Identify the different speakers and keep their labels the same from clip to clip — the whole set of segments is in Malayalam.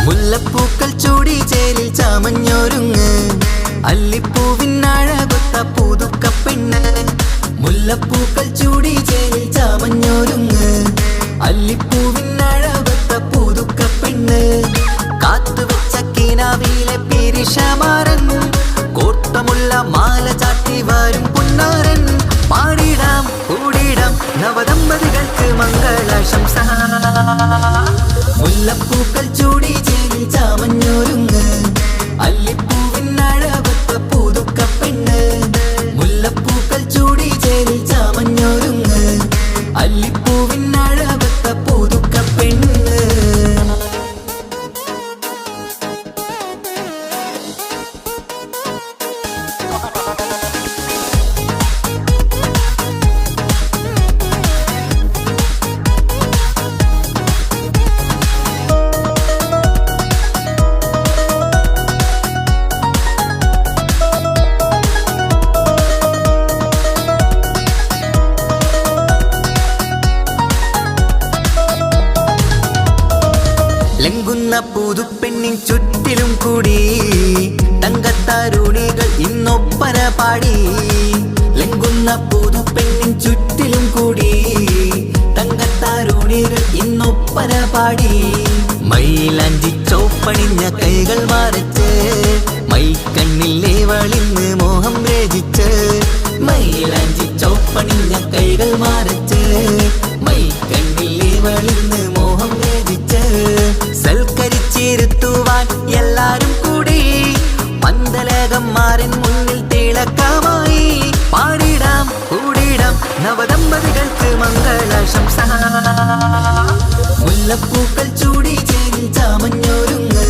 Speaker 1: മുല്ലപ്പൂക്കൾ ചൂടി ചേലിൽ ചാമഞ്ഞൊരുങ്ങ് അല്ലിപ്പൂവിനഴകൊത്ത പുതുക്കപ്പെണ്ണ്. മുല്ലപ്പൂക്കൾ ചൂടി ചേലിൽ ചാമഞ്ഞൊരുങ്ങ് അല്ലിപ്പൂവിനഴകൊത്ത പുതുക്കപ്പെണ്ണ്. കാത്തുവെച്ച കിനാവിലെ പിരിശമാരൻ കോട്ടമുള്ള മാല ചാട്ടി വരും പുന്നാരൻ. പാടിടാം കൂടിടാം നവദമ്പതികൾക്ക് മംഗളാശംസ. മുല്ലപ്പൂക്കൾ ചൂടി ചേലിൽ ചാമഞ്ഞൊരുങ്ങ് അല്ലിപ്പൂവിനഴകൊത്ത പുതുക്കപ്പെണ്ണ്. മുല്ലപ്പൂക്കൾ ചൂടി ചേലിൽ ചാമഞ്ഞൊരുങ്ങ് അല്ലിപ്പൂവിനഴകൊത്ത പുതുക്കപ്പെണ്ണ്. ലംഘുന്ന പുതുപ്പെണ്ണിൻ ചുറ്റിലും കൂടി തങ്കത്താരുണികൾ ഇന്നൊപ്പന പാടി. ലംഘുന്ന പുതുപ്പെണ്ണിൻ ചുറ്റിലും കൂടി തങ്കത്താരുണികൾ ഇന്നൊപ്പന പാടി. മൈലാഞ്ചി ചോപ്പണിഞ്ഞ കൈകൾ മറച്ച് മൈക്കണ്ണിലെ വളിന്ന് മോഹം രചിച്ച്. മൈലാഞ്ചി ചോപ്പണിഞ്ഞ കൈകൾ മറച്ച് മൈക്കണ്ണിലെ വളിന്ന് മോഹം രചിച്ച്. സൽക്കരിച്ചിരുത്തുവാൻ എല്ലാരും കൂടി പന്തലകന്മാരൻ മുന്നിൽ തിളക്കമായി. പാടിടാം കൂടിടാം നവദമ്പതികൾക്ക് മംഗളാശംസ. മുല്ലപ്പൂക്കൾ ചൂടി ചേലിൽ ചാമഞ്ഞൊരുങ്ങ്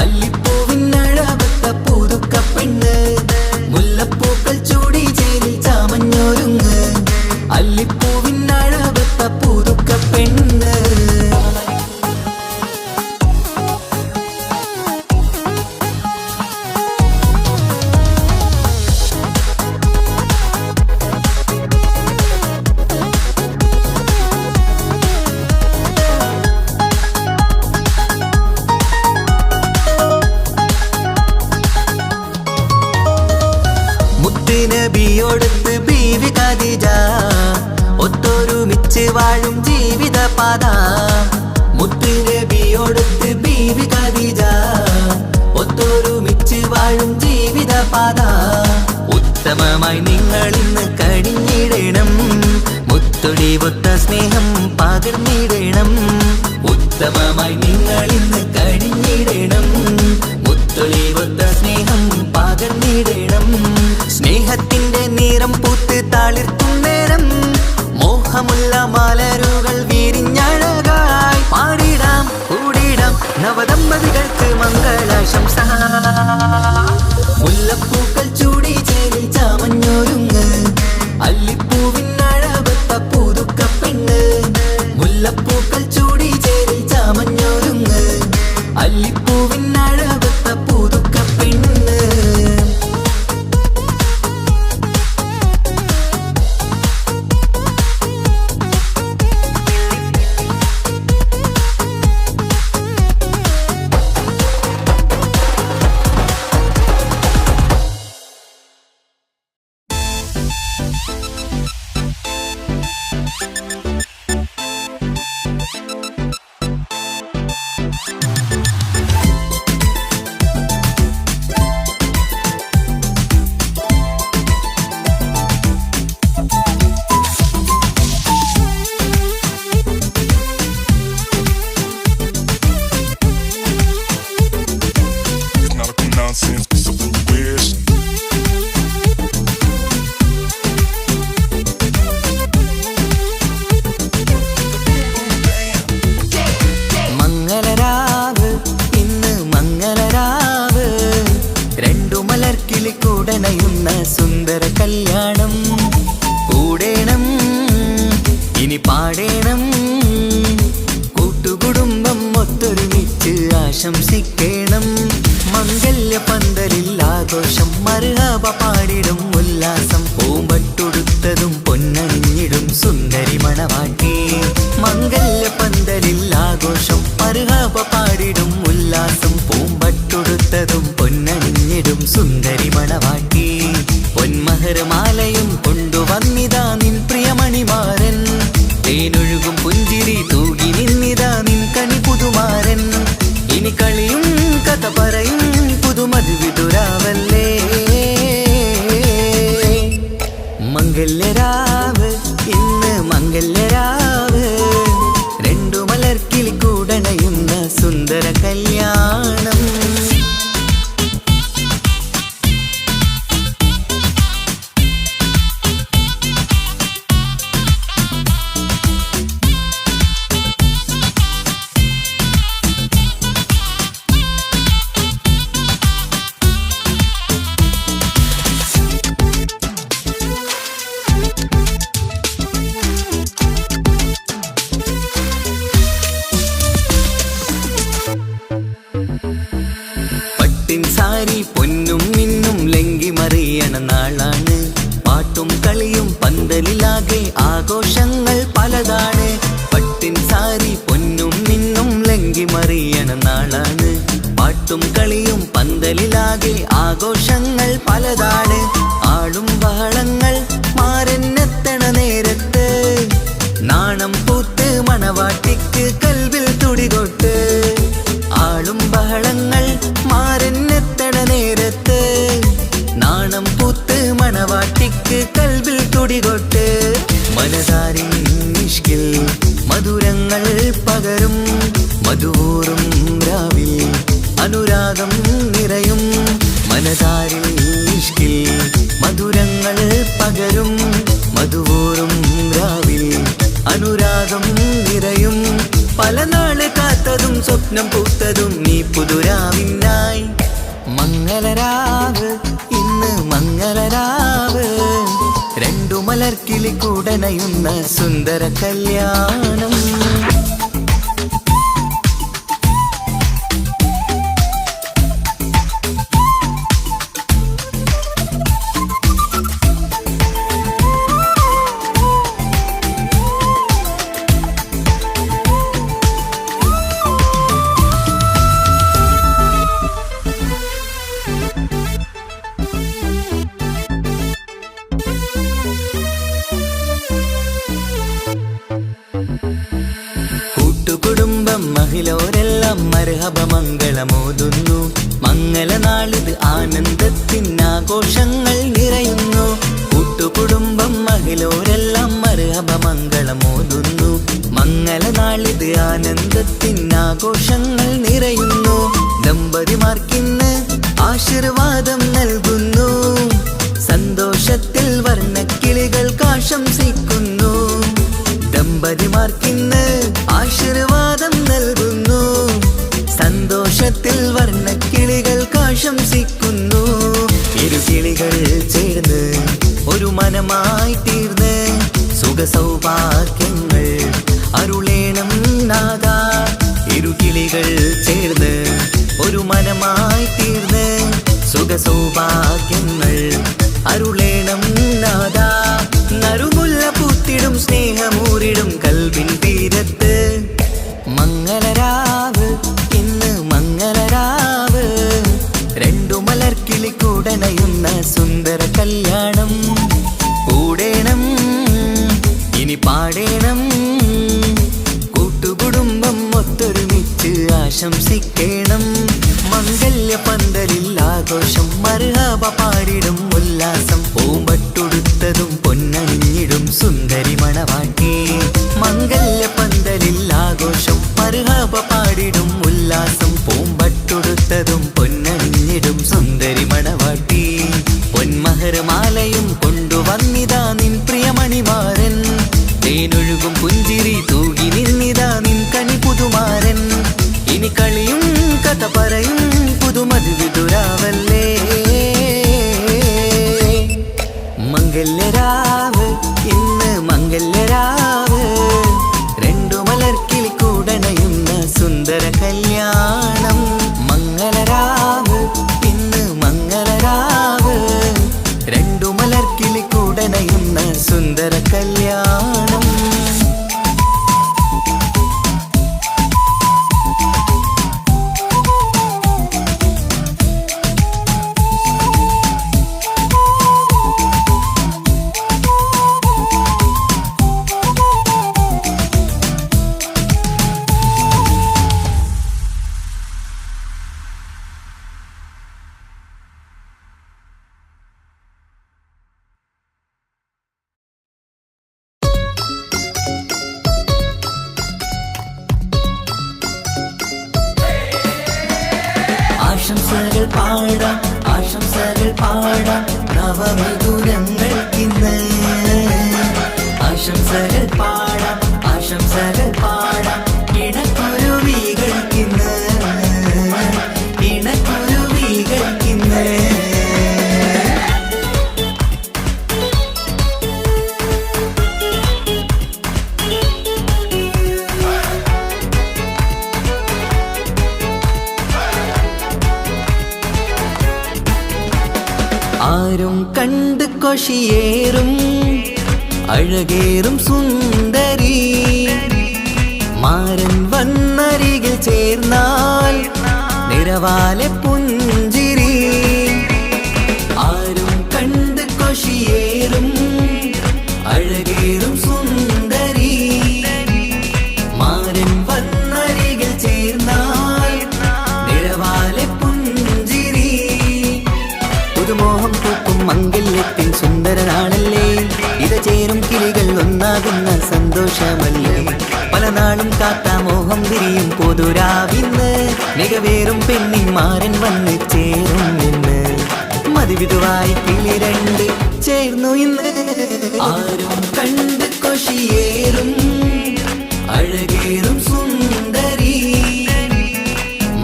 Speaker 1: അല്ലിപ്പൂവിനഴകൊത്ത പുതുക്കപ്പെണ്ണ്. മുല്ലപ്പൂക്കൾ ചൂടി ചേലിൽ ചാമഞ്ഞൊരുങ്ങ് അല്ലിപ്പൂവിനഴകൊത്ത പുതുക്കപ്പെണ്ണ്. നബിയോടൊത്ത് ബീവി ഖദീജ ഒത്തൊരുമിച്ച് വാഴും ജീവിതപാത. മുത്ത് നബിയോടൊത്ത് ബീവി ഖദീജ ഒത്തൊരുമിച്ച് വാഴും ജീവിതപാത. ഉത്തമമായി നിങ്ങൾ ഇന്ന് കഴിഞ്ഞിടണം മുത്തൊടിവൊത്ത സ്നേഹം പകർന്നിടണം. ഉത്തമമായി നിങ്ങൾ ഇന്ന് കഴിഞ്ഞിടണം മുത്തൊടിവൊത്ത സ്നേഹം പകർന്നിടണം. സ്നേഹത്തിന്റെ നിറം പൂത്ത് തളിർക്കും നേരം മോഹമുള്ള മലരുകൾ വിരിഞ്ഞഴകായി. പാടിടാം കൂടിടാം നവദമ്പതികൾക്ക് മംഗളാശംസ. മുല്ലപ്പൂക്കൾ ചൂടി ചേലിൽ ചാമഞ്ഞൊരുങ്ങ് അല്ലിപ്പൂവിനഴകൊത്ത പുതുക്കപ്പെണ്ണ്. മുല്ലപ്പൂക്കൾ ചൂടി ചേലിൽ ചാമഞ്ഞൊരുങ്ങ് അല്ലിപ്പൂവിനഴകൊത്ത പുതുക്കപ്പെണ്ണ്. ആശംസിക്കണം. മംഗല്യ പന്തലിൽ ആഘോഷം മർഹബ പാടിടും ഉല്ലാസം. പൂമ്പട്ടുടുത്തതും പൊന്നണിഞ്ഞിടും സുന്ദരി മണവാട്ടി. മംഗല്യ പന്തലിൽ ആഘോഷം മർഹബ പാടിടും ഉല്ലാസം. പൂമ്പട്ടുടുത്തതും പൊന്നണിഞ്ഞിടും സുന്ദരി മണവാട്ടി. പൊന്മഹർമാലയും കൊണ്ടുവന്നിതാ നിൻ പ്രിയമണിമാരൻ. തേനൊഴുകും പുഞ്ചിരി തൂകി നിന്നിതാ നിൻ കണി പുതുമാരൻ. ഇനി കളിയും കഥ പറയും പുതുമധുവിതുരാവല്ലേ. മംഗല്യരാവ് ഇന്ന് മംഗല്യരാവ്. രണ്ടു മലർക്കിളി കൂടണയുന്ന സുന്ദര കല്യാണം. സാരി പൊന്നും മിന്നും ലങ്കി മറിയണ നാളാണ്. പാട്ടും കളിയും പന്തലിലാകെ ആഘോഷങ്ങൾ പലതാണ്. പട്ടിൻ സാരി പൊന്നും മിന്നും ലങ്കി മറിയണ നാളാണ്. പാട്ടും കളിയും പന്തലിലാകെ ആഘോഷങ്ങൾ പലതാണ്. ആളും ബഹളങ്ങൾ മാരെന്നെത്തണ നേരത്ത്. നാണം പൂത്ത് മണവാട്ടിക്ക് കൽവിൽ തുടികൊട്ട്. ആളും ബഹളങ്ങൾ മാരെന്നെത്തണ നേരത്ത്. നാണം പൂത്ത് മണവാട്ടിക്ക് കൽവിൽ തുടികൊട്ട്. മനതാരിൻ ഇഷ്കിൽ മധുരങ്ങൾ പകരും. മധുവൂറും രാവിൽ അനുരാഗം നിറയും. മനതാരിൽ ഇഷ്കിൽ മധുരങ്ങൾ പകരും. മധുവൂറും രാവിൽ അനുരാഗം നിറയും. പല നാള് കാത്തതും സ്വപ്നം പൂത്തതും നീ പുതുരാവിനായി. മംഗളരാവ് ഇന്ന് മംഗളരാവ്. രണ്ടു മലർക്കിളി കൂടണയുന്ന സുന്ദര കല്യാണം. കുടുംബം മഹിളോരെല്ലാം മർഹബ മംഗളമോതുന്നു. മംഗളനാളിത് ആനന്ദത്തിനാഘോഷങ്ങൾ നിറയുന്നു. കൂട്ടുകുടുംബം മഹിളോരെല്ലാം മർഹബ മംഗളമോതുന്നു. മംഗളനാളിത് ആനന്ദത്തിനാഘോഷങ്ങൾ നിറയുന്നു. ദമ്പതിമാർക്കിന്ന് ആശീർവാദം നൽകുന്നു. സന്തോഷത്തിൽ വർണ്ണക്കിളികൾ ആശംസിക്കുന്നു. ദമ്പതിമാർക്കിന്ന് ആശീർവാദം നൽകുന്നു. സന്തോഷത്തിൽ വർണ്ണക്കിളികൾ ആശംസിക്കുന്നു. ഇരുകിളികൾ ചേർന്ന് ഒരു മനമായി തീർന്ന് സുഖ സൗഭാഗ്യങ്ങൾ അരുളേണം നാദാ. ഇരുകിളികൾ ചേർന്ന് ഒരു മനമായി തീർന്ന് സുഖ സൗഭാഗ്യങ്ങൾ അരുളേണം നാദാ. നറുമുല്ല പൂത്തിടും സ്നേഹമൂരിടും കൽവിൻ തീരത്ത്. മംഗളരാവ് ഇന്ന് മംഗളരാവ്. രണ്ടു മലർക്കിളി കൂടണയുന്ന സുന്ദര കല്യാണം. കൂടേണം ഇനി പാടേണം. കൂട്ടുകുടുംബം ഒത്തൊരുമിച്ച് ആശംസിക്കണം. മംഗല്യ പന്തലിൽ ആഘോഷം മർഹബ പാടിടും ഉല്ലാസം. പൂമ്പ പാടാം ഇണക്കുരുവികൾക്കിന്ന് ഇണക്കുരുവികൾക്കിന്ന്. ആരും കണ്ട് കൊഷിയേറും അഴകേറും സുന്ദരി മാരൻ വന്നരികിൽ ചേർന്നാൽ നിറവാലെ പുഞ്ചിരി. ആരും കണ്ട് കൊഷിയേറും അഴകേറും സുന്ദരി മാരൻ വന്നരികിൽ ചേർന്നാൽ നിറവാലെ പുഞ്ചിരി. പുതുമോഹം പൂക്കും മംഗല്യത്തിൻ സുന്ദരനാണല്ലേ, ഇത ചേരും കിളികൾ ഒന്നാകുന്ന സന്തോഷമല്ലേ. പല നാളും കാത്ത മോഹം വിരിയും പൊതുരാവിന്ന് മികവേറും പെണ്ണിൻ മാരൻ വന്ന് ചേരും ഇന്ന്. മതിവിധുവായി കിളി രണ്ട് ചേർന്നു ഇന്ന്. ആരും കണ്ട് കൊഷിയേറും അഴകേറും സുന്ദരി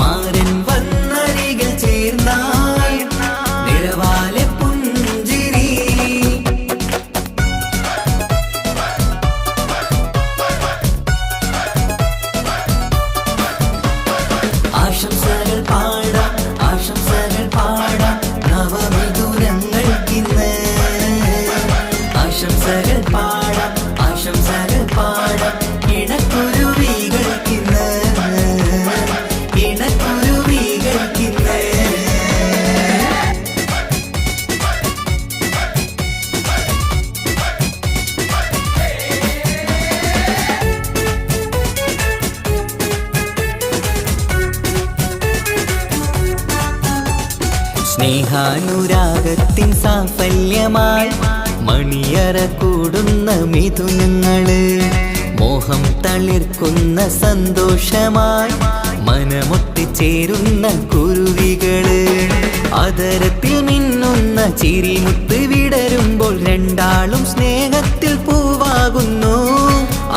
Speaker 1: മാരൻ വന്നരികിൽ ചേർന്നാൽ നിറവാലെ പുഞ്ചിരി. ആശംസകൾ പാടാം ആശംസകൾ പാടാം നവമിഥുനങ്ങൾക്കിന്ന്. ആശംസകൾ പാടാം ആശംസകൾ പാടാം ഇണക്കുരുവികൾക്കിന്ന് ഇണക്കുരുവികൾക്കിന്ന്. സ്നേഹാനുരാഗത്തിൻ സാഫല്യമായി മണിയറ കൂടുന്ന മിഥുനങ്ങള്, മോഹം തളിർക്കുന്ന സന്തോഷമായി മനമൊട്ടിച്ചേരുന്ന കുരുവികള്. അതരത്തിൽ മിന്നുന്ന ചിരിമുത്ത് വിടരുമ്പോൾ രണ്ടാളും സ്നേഹത്തിൽ പൂവാകുന്നു.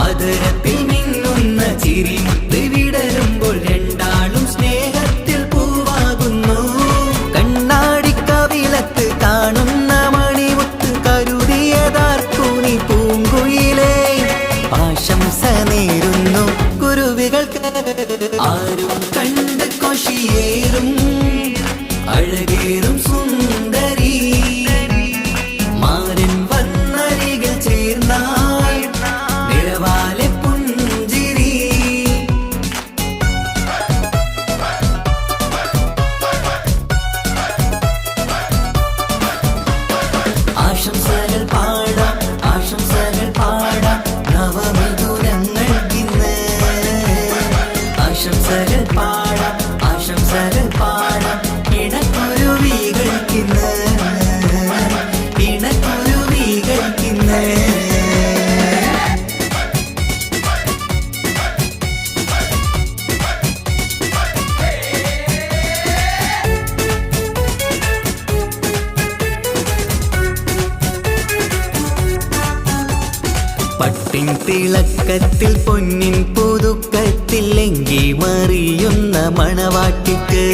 Speaker 1: അതരത്തിൽ മിന്നുന്ന ചിരിമുത്ത് വിടരുമ്പോൾ രണ്ടാളും സ്നേഹത്തിൽ പൂവാകുന്നു. കണ്ണാടിക്കവിലത്ത് കാണുന്ന മണിമുത്ത് കരുതിയതാർക്കൂനി പൂങ്കുയിലേ, ആശംസ നേരുന്നു കുരുവികൾക്ക്. ആരും കണ്ട് കൊഷിയേറും അഴകേറും സുന്ദരി മാരൻ വന്നരികിൽ ചേർന്നാൽ നിറവാലെ പുഞ്ചിരി. ആശംസകൾ പാടാം ആശംസകൾ പാടാം നവമിഥുനങ്ങൾക്കിന്ന്. ആശംസകൾ പാടാം ആശംസകൾ പാടാം ഇണക്കുരുവികൾക്കിന്ന് ഇണക്കുരുവികൾക്കിന്ന്. പട്ടിൻ തിളക്കത്തിൽ പൊന്നിൻ പുതുക്കത്തിൽ എങ്കി മറിയുന്ന മണവാട്ടിക്ക്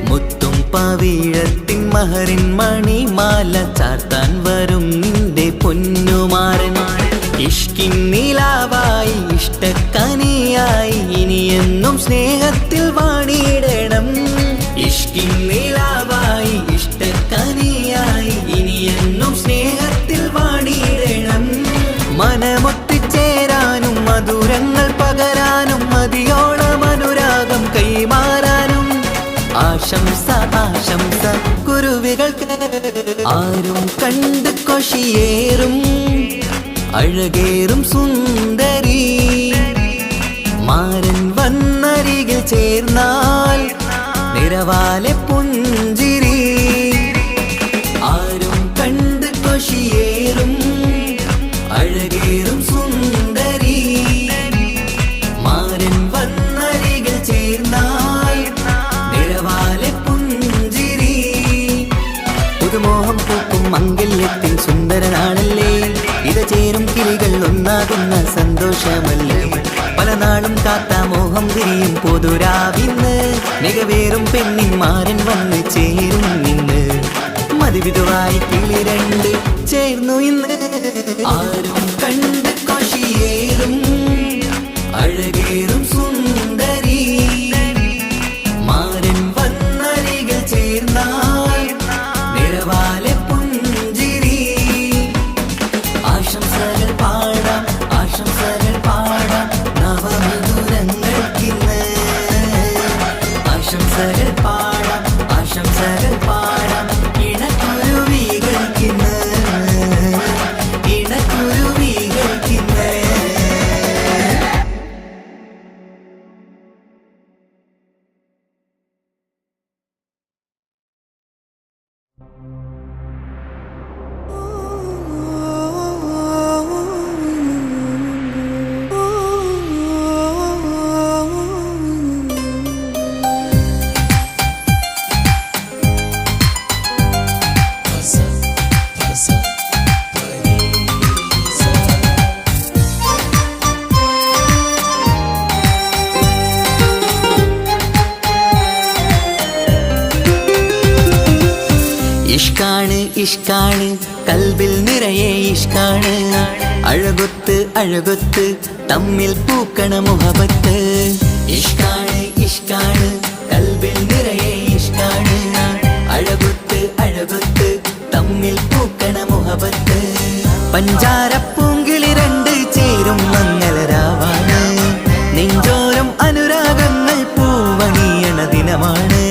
Speaker 1: മുത്തും പവിഴത്തിൻ മഹറിൻ മണിമാല ചാർത്താൻ വരും നിന്റെ പൊന്നുമാരൻ. ഇഷ്കിൻ നിലാവായി ഇഷ്ടക്കനിയായി ഇനിയെന്നും സ്നേഹത്തിൽ വാണിയിടണം. ഇഷ്കിൻ നിലാവായി ഇഷ്ടക്കനിയായി ഇനിയെന്നും സ്നേഹത്തിൽ വാണിയിടണം. മനമൊത്തിച്ചേരാനും മധുരങ്ങൾ പകരാനും മതിയോളം അനുരാഗം കൈമാറാനും ആശംസ ആശംസ കുരുവികൾക്ക്. ആരും കണ്ട് കൊഷിയേറും അഴകേറും സുന്ദരി മാരൻ വന്നരികിൽ ചേർന്നാൽ നിറവാലെ പുഞ്ചിരി. ആരും കണ്ട് കൊഷിയേറും അഴകേറും സുന്ദരി മാരൻ വന്നരികിൽ ചേർന്നാൽ നിറവാലെ പുഞ്ചിരി. പുതുമോഹം പൂക്കും മംഗല്യത്തിൻ സുന്ദരനാണല്ലേ, ഇത ചേരും കിളികൾ ഒന്നാകുന്ന സന്തോഷമല്ലേ. പല നാളും കാത്ത മോഹം തിരിയും പൊതുരാവിന്ന് മികവേറും പെണ്ണിൻ മാരൻ വന്ന് ചേരും നിന്ന് മതിവിധുവായി കിളി രണ്ട് ചേർന്നു ഇന്ന് ആരും കണ്ട് കൊഷിയേറും അഴകേറും സുന്ദരി മാരൻ വന്നരികൾ ചേർന്നാൽ നിറവാലെ പുഞ്ചിരി ആശംസകൾ പാടാം നവമധുരങ്ങൾക്കിന്ന് ആശംസകൾ പാടാം ഇണക്കുരുവികൾക്കിന്ന് ഇഷ്കാണ് കൽബിൽ നിറയെ ഇഷ്കാണ് അഴകൊത്ത് തമ്മിൽ പൂക്കണ മുഹബത്ത് ഇഷ്കാണ് കൽബിൽ നിറയെ ഇഷ്കാണ് അഴകൊത്ത് തമ്മിൽ പൂക്കണ മുഹബത്ത് പഞ്ചാരപ്പൂങ്കിളി രണ്ട് ചേരും മംഗളരാവാണ് നെഞ്ചോരം അനുരാഗങ്ങൾ പൂവണിയണ ദിനമാണ്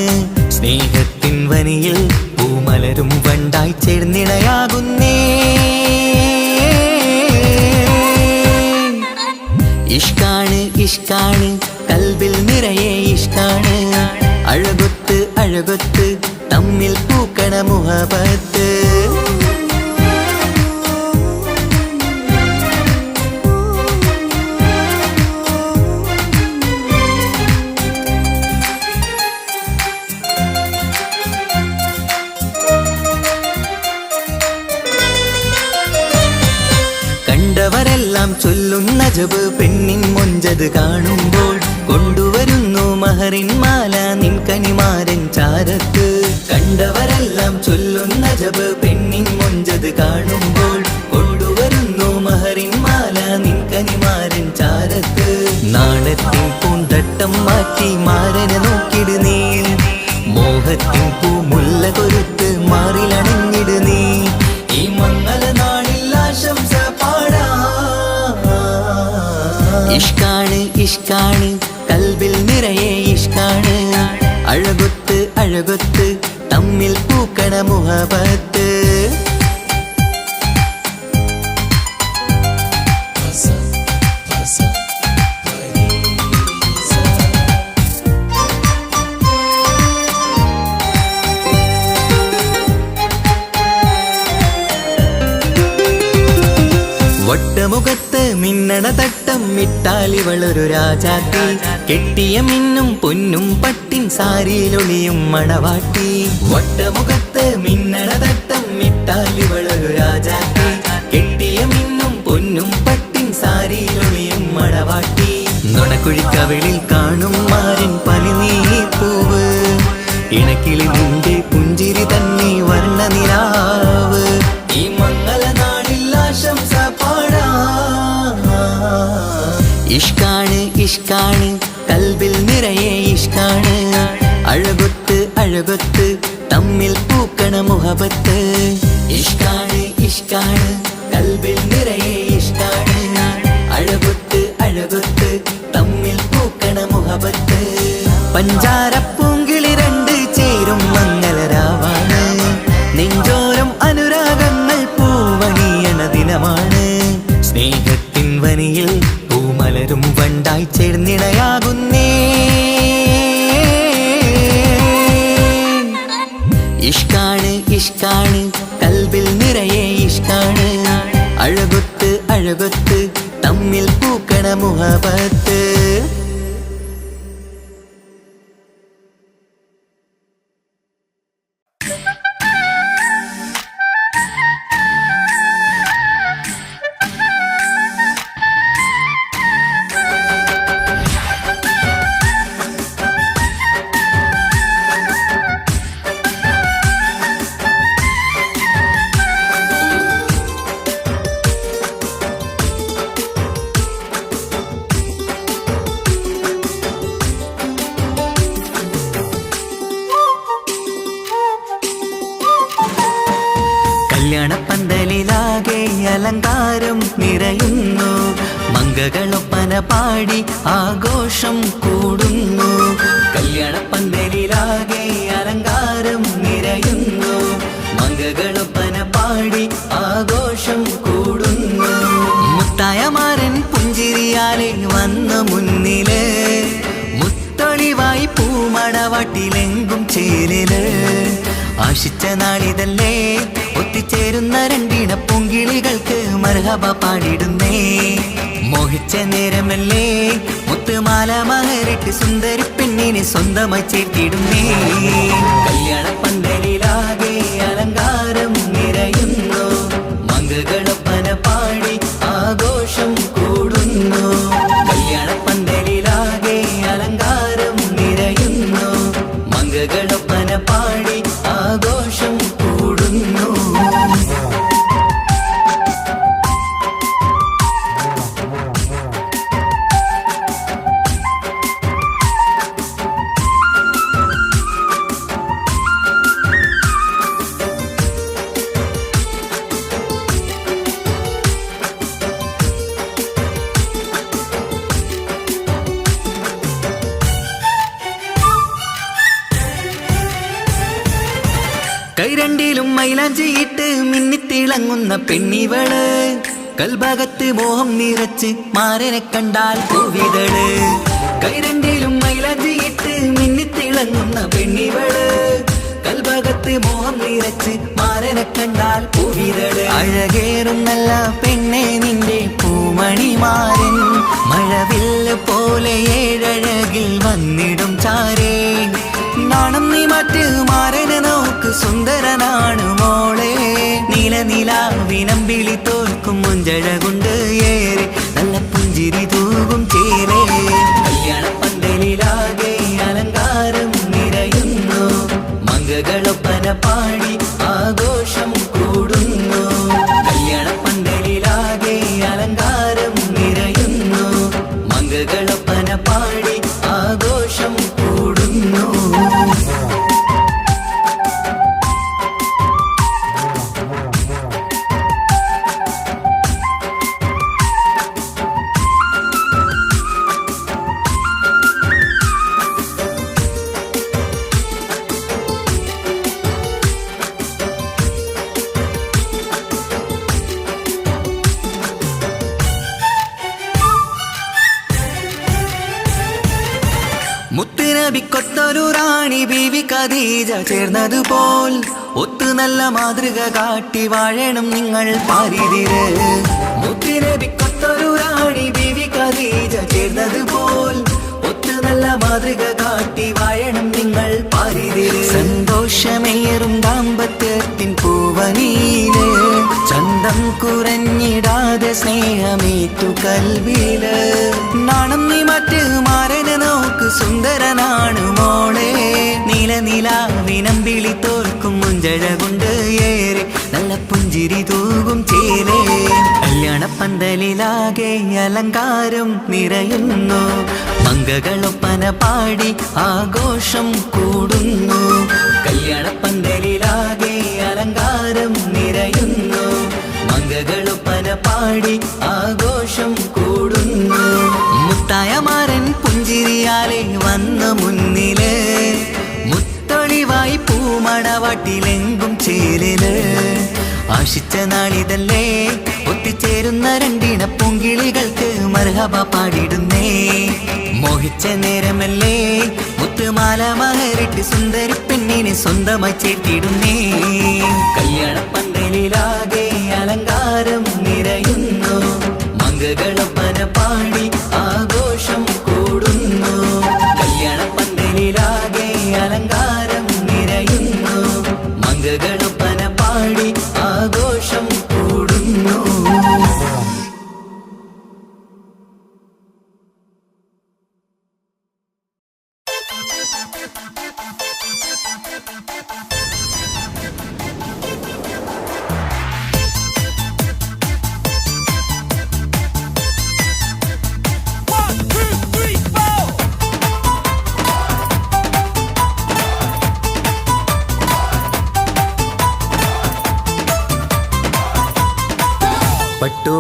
Speaker 1: സ്നേഹത്തിൻ വനിയിൽ പൂമലരും വണ്ടായി ചേർന്നിണയാകുന്നേ ഇഷ്കാണ് കൽബിൽ നിറയെ ഇഷ്കാണ് അഴകൊത്ത് തമ്മിൽ പൂക്കണ മുഹബത്ത് കണ്ടവരെല്ലാം ചൊല്ലുന്ന ജബ് പെണ്ണിൻ മൊഞ്ചത് കാണുമ്പോൾ കൊണ്ടുവരുന്നു മഹറിൻ മാല നിൻ കനിമാരൻ ചാരത്ത് കണ്ടവരെല്ലാം ചൊല്ലുന്ന ജബ് പെണ്ണിൻ മൊഞ്ചത് കാണുമ്പോൾ കൊണ്ടുവരുന്നു മഹറിൻ മാല നിൻ കനിമാരൻ ചാരത്ത് നാണത്തിൻ പൂന്തട്ടം മാറ്റി മാരനെ നോക്കിട് നീ മോഹത്തിൻ പൂമുല്ല കൊരുത്ത് മാറിലണഞ്ഞിട് നീ ഈ മംഗള നാളിൽ ആശംസ ഇഷ്കാണ് കൽബിൽ നിറയെ ഇഷ്കാണ് അഴകൊത്ത് തമ്മിൽ പൂക്കണ മുഹബത്ത് വട്ടമുഖത്ത് മിന്നണ തട്ടം മിട്ടാലിവളൊരു രാജാത്തി കെട്ടിയ മിന്നും പൊന്നും പട്ടിൻ സാരിയിലൊളിയും മണവാട്ടി വട്ടമുഖത്ത് മിന്നണ തട്ടം മിട്ടാലിവളൊരു രാജാത്തി കെട്ടിയ മിന്നും പൊന്നും പട്ടിൻ സാരിയിലൊളിയും മണവാട്ടി നുണക്കുഴിക്കവിളിൽ കാണും മാരൻ പനിനീർപ്പൂവ് ഇണക്കിളി നിന്റെ പുഞ്ചിരി തന്നെ വർണ്ണനിലാവ് ഈ മംഗള നാളിൽ ആശംസ ഇഷ്കാണ് കൽബിൽ നിറയെ ഇഷ്കാണ് അഴകൊത്ത് തമ്മിൽ പൂക്കണ മുഹബത്ത് ഇഷ്കാണ് കൽബിൽ നിറയെ ഇഷ്കാണ് അഴകൊത്ത് തമ്മിൽ പൂക്കണ മുഹബത്ത് പഞ്ചാരപ്പൂങ്കിളി രണ്ട് ചേരും മംഗളരാവാണ് നെഞ്ചോരം അനുരാഗങ്ങൾ പൂവണിയണ ദിനമാണ് സ്നേഹത്തിൻ വനിയിൽ പൂമലരും വണ്ടായി ചേർന്നിണയാകുന്നേ ഇഷ്കാണ് കൽബിൽ നിറയെ ഇഷ്കാണ് അഴകൊത്ത് തമ്മിൽ പൂക്കണ മുഹബത്ത് അലങ്കാരം നിറയുന്നു. മംഗകളൊപ്പന പാടി ആഘോഷം കൂടുന്നു. കല്യാണപ്പന്തലിലാകെ അലങ്കാരം നിറയുന്നു. മംഗകളൊപ്പന പാടി ആഘോഷം കൂടുന്നു. മുത്തായമാരൻ പുഞ്ചിരിയാലെ വന്നു മുന്നില്. മുത്തൊളിവായി പൂമടവാട്ടിലെങ്കും ചേലില്. ആശിച്ച നാളിതല്ലേ ഒത്തിച്ചേരുന്ന രണ്ടിണ പൂങ്കിളികൾക്ക് മർഹബ പാടിടുന്നേ. മോഹിച്ച നേരമല്ലേ മുത്തുമാല മഹരിട്ട് സുന്ദരി പെണ്ണിനെ സ്വന്തമായി ചേർത്തിടുന്നേ. കല്യാണപ്പന്തലിലാകെ അലങ്കാരം നിറയുന്നു. മംഗകളൊപ്പന പാടി ആഘോഷം കൂടുന്നു. കല്യാണപ്പന്തലിലാകെ അലങ്കാരം നിറയുന്നു. മംഗകളൊപ്പന പാടി ആഘോഷം കൂടുന്നു. കൈരണ്ടിലും മൈലാഞ്ചിയിട്ട് മിന്നിത്തിളങ്ങുന്ന പെണ്ണിവള്. കൽഭാഗത്ത് മോഹം നിറച്ച് മാരനെ കണ്ടാൽ പൂവിതള്. കൈരണ്ടിലും മൈലാഞ്ചിയിട്ട് മിന്നിത്തിളങ്ങുന്ന പെണ്ണിവള്. കൽഭാഗത്ത് മോഹം നിറച്ച് മാരനെ കണ്ടാൽ പൂവിതള്. അഴകേറും നല്ല പെണ്ണെ നിന്റെ പൂമണിമാരൻ. മഴവില്ല് പോലെ ഏഴഴകിൽ വന്നിടും ചാരേ. നാണം നീ മറ്റ് മാരനെ നോക്ക് സുന്ദരനാണ് മോളെ. നീലനിലാവിനമ്പിളി തോൽക്കും മുഞ്ചഴകൊണ്ട് ഏറെ നല്ല പുഞ്ചിരി തൂകും ചേരേ. കല്യാണപ്പന്തലിലാകെ അലങ്കാരം നിറയുന്നു. മംഗകളൊപ്പന പാടി ആഘോഷം കൂടുന്നു. കല്യാണപ്പന്തലിലാകെ അലങ്കാരം നിറയുന്നു. മംഗകളൊപ്പന പാടി ആഘോഷം കൂടുന്നു. മുത്തുനബിക്കൊത്തൊരു റാണി ബീവി ഖദീജ ചേർന്നതുപോൽ ഒത്തു നല്ല മാതൃക കാട്ടി വാഴണം നിങ്ങൾ പാരിതിര്. മുത്തുനബിക്കൊത്തൊരു റാണി ബീവി ഖദീജ ചേർന്നതുപോൽ ഒത്തു നല്ല മാതൃക കാട്ടി വാഴണം നിങ്ങൾ പാരിതിര്. സന്തോഷമേറും ദാമ്പത്യത്തിൻ പൂവനീല്. ചന്തം കുറഞ്ഞിടാതെ സ്നേഹമേറ്റു കൽവില്. നാണം നീ മറ്റ് മാരനെ നോക്ക് സുന്ദരനാണ് മോളെ. നീലനിലാവിനമ്പിളി തോൽക്കും മുഞ്ചഴകൊണ്ട് ഏറെ നല്ല പുഞ്ചിരി തൂകും ചേലേ. കല്യാണപ്പന്തലിലാകെ അലങ്കാരം നിറയുന്നു. മംഗകളൊപ്പന പാടി ആഘോഷം കൂടുന്നു. കല്യാണപ്പന്തലിലാകെ അലങ്കാരം നിറയുന്നു. മംഗകളൊപ്പന പാടി ആഘോഷം കൂടുന്നു. മുത്തായമാരൻ പുഞ്ചിരിയാലെ വന്നു മുന്നില്. മുത്തൊളിവായി പൂമടവാട്ടിലെങ്കും ചേലില്. ആശിച്ച നാളിതല്ലേ ഒത്തിച്ചേരുന്ന രണ്ടിണ പൂങ്കിളികൾക്ക് മർഹബ പാടിടുന്നേ. മോഹിച്ച നേരമല്ലേ മുത്തുമാല മഹരിട്ട് സുന്ദരി പെണ്ണിനെ സ്വന്തമായി ചേർത്തിടുന്നേ. കല്യാണപ്പന്തലിലാകെ അലങ്കാരം നിറയുന്നു. മംഗകളൊപ്പന പാടി ആഘോഷം കൂടുന്നു. കല്യാണപ്പന്തലിലാകെ അലങ്കാരം നിറയുന്നു. മംഗകളൊപ്പന പാടി ആഘോഷം കൂടുന്നു.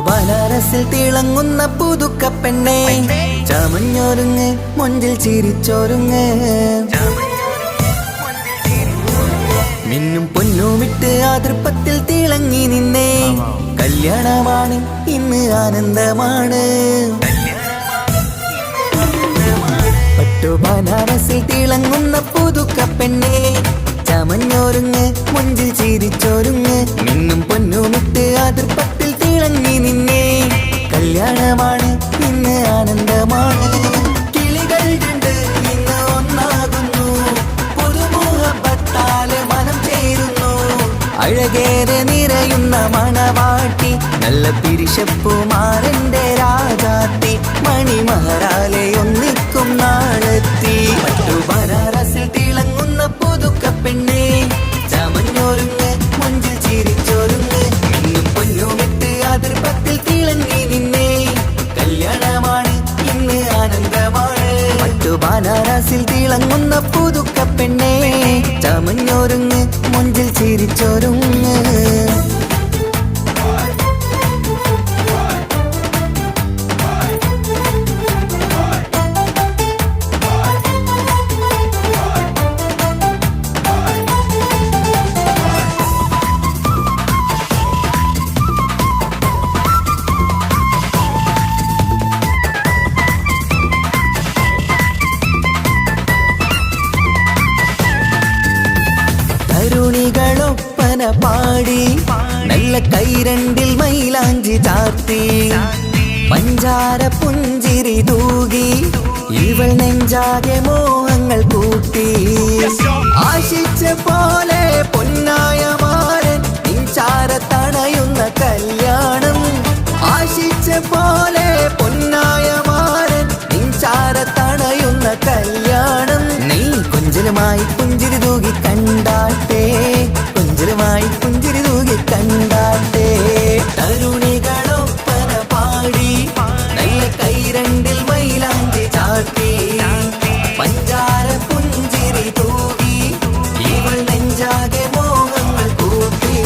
Speaker 1: ബനാറസിൽ തിളങ്ങുന്ന പുതുക്കപ്പെണ്ണേ ചമഞ്ഞൊരുങ്ങ് മൊഞ്ചിൽ ചിരിച്ചൊരുങ്ങ് മിന്നും പൊന്നുമിട്ട് ആതൃപ്പത്തിൽ തിളങ്ങി നിന്നേ കല്യാണമാണ് ഇന്ന് ആനന്ദമാണ് പട്ടു ബനാറസിൽ തിളങ്ങുന്ന പുതുക്കപ്പെണ്ണേ ചമഞ്ഞൊരുങ്ങ് മൊഞ്ചിൽ ചിരിച്ചൊരുങ്ങ് മിന്നും പൊന്നുമിട്ട് ആതൃപ്പത്തിൽ തിളങ്ങി നിന്നേ കല്യാണമാണ് ഇന്ന് ആനന്ദമാണ് കിളികൾ രണ്ട് ഇന്ന് ഒന്നാകുന്നു പുതുമുഖത്താല് മനം ചേരുന്നു അഴകേറെ നിറയുന്ന മണവാട്ടി നല്ല പിരിശപ്പുമാരന്റെ രാജാത്തി മണിമഹറാലെ ഒന്നിക്കും നാളെത്തി പട്ടു ബനാറസിൽ തിളങ്ങുന്ന പുതുക്കപ്പെണ്ണേ ചമഞ്ഞൊരുങ്ങ് മൊഞ്ചിൽ ചിരിച്ചൊരുങ്ങ് മിന്നും പൊന്നുമിട്ട് ആതൃപ്പത്തിൽ തിളങ്ങി നിന്നേ കല്യാണമാണ് ഇന്ന് ആനന്ദമാണ് പട്ടു ബനാറസിൽ തിളങ്ങുന്ന പുതുക്കപ്പെണ്ണേ ചമഞ്ഞൊരുങ്ങ് മൊഞ്ചിൽ ചിരിച്ചൊരുങ്ങ് തരുണികളൊപ്പന പാടി നല്ല കൈരണ്ടിൽ മൈലാഞ്ചി ചാർത്തി പഞ്ചാര പുഞ്ചിരി തൂകി ഇവൾ നെഞ്ചാകെ മോഹങ്ങൾ കൂട്ടി ആശിച്ച പോലെ പൊന്നായ മാരൻ നിഞ്ചാര തണയുന്ന കല്യാണം ആശിച്ച പോലെ പൊന്നായ മാരൻ നിഞ്ചാര തണയുന്ന കല്യാണം നീ കൊഞ്ചലുമായി പുഞ്ചിരി തൂകി കണ്ടാട്ടെ കൊഞ്ചലുമായി പുഞ്ചിരി തൂകി കണ്ടാട്ടെ തരുണികളൊപ്പന പാടി നല്ല കൈരണ്ടിൽ മൈലാഞ്ചി ചാർത്തി പഞ്ചാര പുഞ്ചിരി തൂകി ഇവൾ നെഞ്ചാകെ മോഹങ്ങൾ കൂട്ടി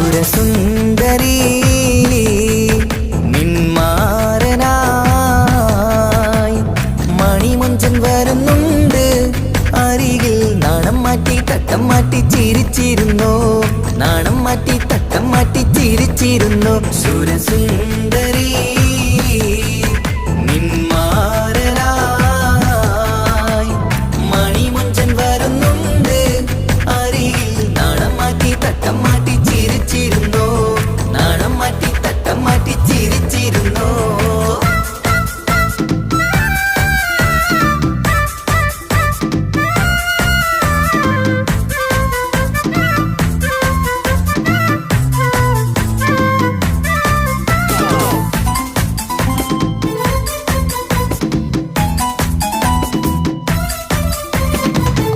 Speaker 1: സുരസുന്ദരി നിന്മാരനായി മണിമൊഞ്ചൻ വരുന്നുണ്ട് അരികിൽ നാണം മാറ്റി തട്ടം മാറ്റി ചിരിച്ചിരുന്നു നാണം മാറ്റി തട്ടം മാറ്റി ചിരിച്ചിരുന്നു സുരസുന്ദരി നിന്മാരനായി മണിമൊഞ്ചൻ വരുന്നുണ്ട് അരികിൽ നാണം മാറ്റി തട്ടം മാറ്റി ചിരിച്ചിരുന്നു നാണം മാറ്റി തട്ടം മാറ്റി ചിരിച്ചിരുന്നു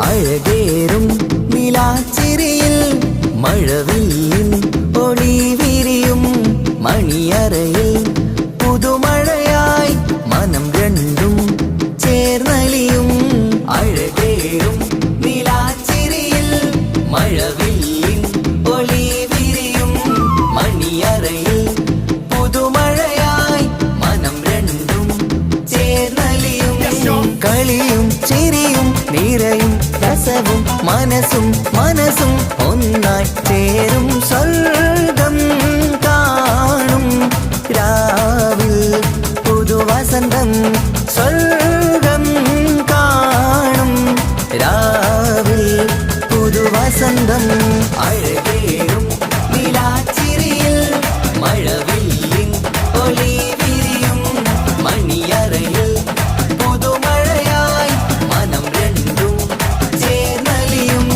Speaker 1: അഴകേറും നിലാച്ചിരിയിൽ മഴവില്ലിൻ ഒളി വിരിയും മണിയറയിൽ പുതുമഴയായി മനം രണ്ടും ചേർന്നലിയും അഴകേറും നിലാച്ചിരിയിൽ മഴവില്ലിൻ ഒളി വിരിയും മണിയറയിൽ പുതുമഴയായി മനം രണ്ടും ചേർന്നലിയും കളിയും ചിരിയും നിറയും രസവും മനസ്സും മനസ്സും ഒന്നായി ചേരും സ്വർഗം കാണും രാവിൽ പുതുവസന്തം സ്വർഗം കാണും രാവിൽ പുതുവസന്തം അഴകേറും നിലാച്ചിരിയിൽ മഴവില്ലിൻ ഒളി വിരിയും മണിയറയിൽ പുതുമഴയായി മനം രണ്ടും ചേർന്നലിയും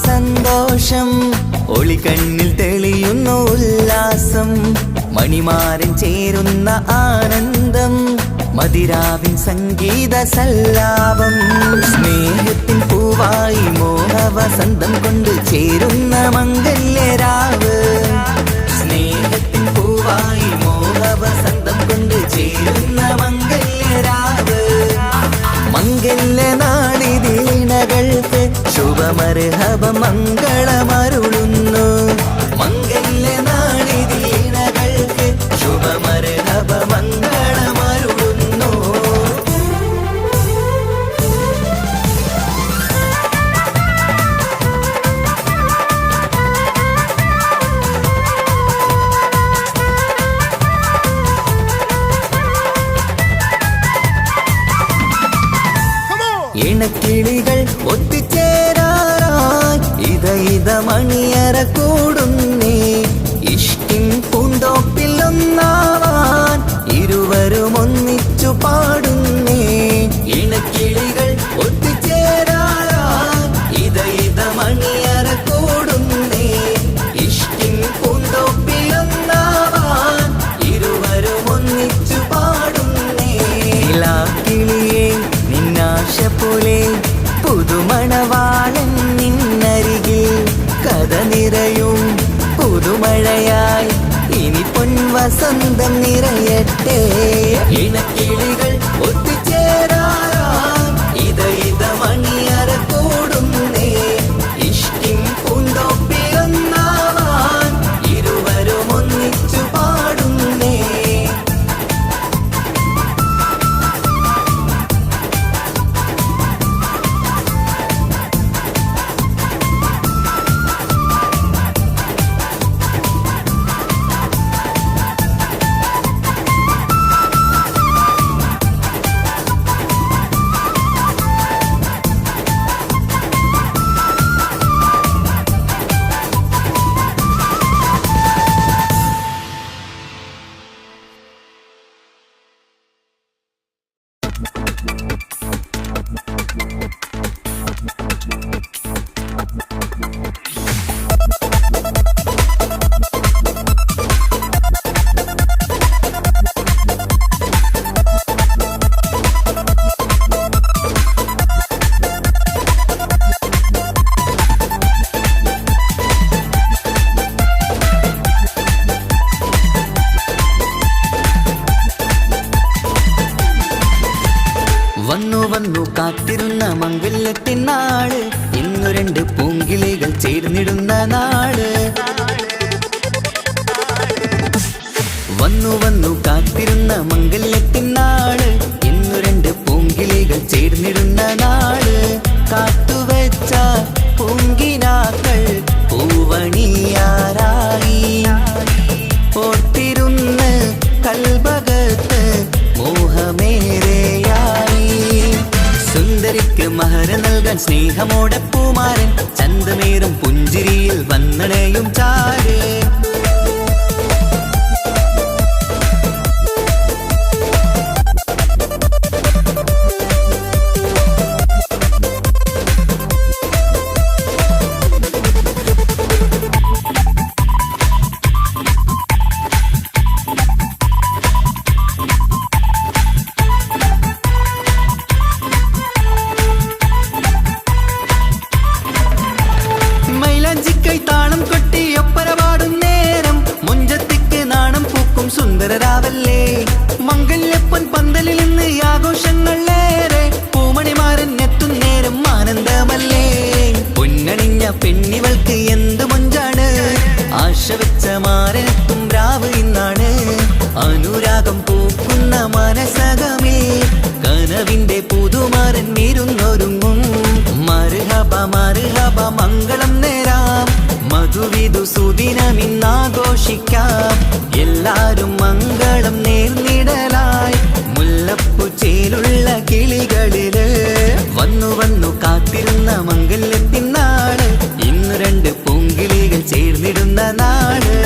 Speaker 1: സന്തോഷം, ഒളികണ്ണിൽ തെളിയുന്നു ഉല്ലാസം, മണിമാരൻ ചേരുന്ന ആനന്ദം, മതിരാവിൻ സംഗീത സല്ലാപം. സ്നേഹത്തിൻ പൂവായി മോഹവസന്തം കൊണ്ട് ചേരുന്ന മംഗല്യരാവ്, സ്നേഹത്തിൻ പൂവായി മോഹവസന്തം കൊണ്ട് ചേരുന്ന മംഗല്യരാവ്. മംഗല്യനാളിതീണകൾക്ക് ശുഭമർഹബ മംഗളമരുളുന്നു, മംഗല്യനാളിതീണകൾക്ക് ശുഭമർഹബ മംഗളമരുളുന്നു. ഇണക്കിളികൾ ഒത്തുചേരാറായി ഇത മണിയറ കൂടുന്നേ, ഇഷ്ടിൻ പൂന്തോപ്പിൽ ഒന്നാവാൻ ഇരുവരും ഒന്നിച്ചു പാടുന്നേ. ഇണക്കിളികൾ ഒത്തുചേരാറായി ഇത മണിയറ കൂടുന്നേ, ഇഷ്ടിൻ പൂന്തോപ്പിൽ ഒന്നാവാൻ ഇരുവരും ഒന്നിച്ചു പാടുന്നേ. കിളിയേ നിന്നാശ പോലെ പുതുമണവാളൻ നിന്നരികിൽ, കഥ നിറയും പുതുമഴയായി ഇനി പൊൻവസന്തം നിറയട്ടെ. ഇണക്കിളികൾ ഒത്തുചേരാറായി ഇത മണിയറ കൂടുന്നേ, ഇഷ്ടിൻ പൂന്തോപ്പിലൊന്നാവാൻ ഇരുവരും ഒന്നിച്ചു പാടുന്നേ. വന്നു വന്നു കാത്തിരുന്ന മംഗല്യത്തിൻ നാള്, ഇന്നു രണ്ട് പൂങ്കിളികൾ ചേർന്നിടുന്ന നാള്. വന്നു വന്നു കാത്തിരുന്ന മംഗല്യത്തിൻ നാള്, ഇന്നു രണ്ട് പൂങ്കിളികൾ ചേർന്നിടുന്ന നാള്. കാത്തുവെച്ച പൂങ്കിനാക്കൾ പൂവണിയാറായി, ഓർത്തിരുന്ന് കൽബകത്ത് മോഹമേറെയായി. സുന്ദരിക്ക് മഹർ നൽകാൻ സ്നേഹമോടെ പൂമാരൻ, ചന്തമേറും പുഞ്ചിരിയിൽ വന്നണയും ചാര്. സുന്ദരരാവല്ലേ മംഗല്യപ്പൻ പന്തലിൽ നിന്ന് ആഘോഷങ്ങളേറെ, പൂമണിമാരൻ എത്തുന്നേരം ആനന്ദമല്ലേ. പൊന്നണിഞ്ഞ പെണ്ണിവൾക്ക് എന്ത് മൊഞ്ചാണ്, ആശ വെച്ച മാരനെത്തും രാവ് ഇന്നാണ്. അനുരാഗം പൂക്കുന്ന മനസകമേ കനവിന്റെ പുതുമാരൻ വീരുന്നൊരുങ്ങും. മർഹബ മർഹബ മംഗളം നേരാം, മധുവിധു സുദിനമിന്നാഘോഷിക്കാം. എല്ലാരും മംഗളം നേർന്നിടലായി മുല്ലപ്പുച്ചയിലുള്ള കിളികളില്. വന്നു വന്നു കാത്തിരുന്ന മംഗല്യത്തിൻ നാള്, ഇന്ന് രണ്ട് പൂങ്കിളികൾ ചേർന്നിടുന്ന നാള്.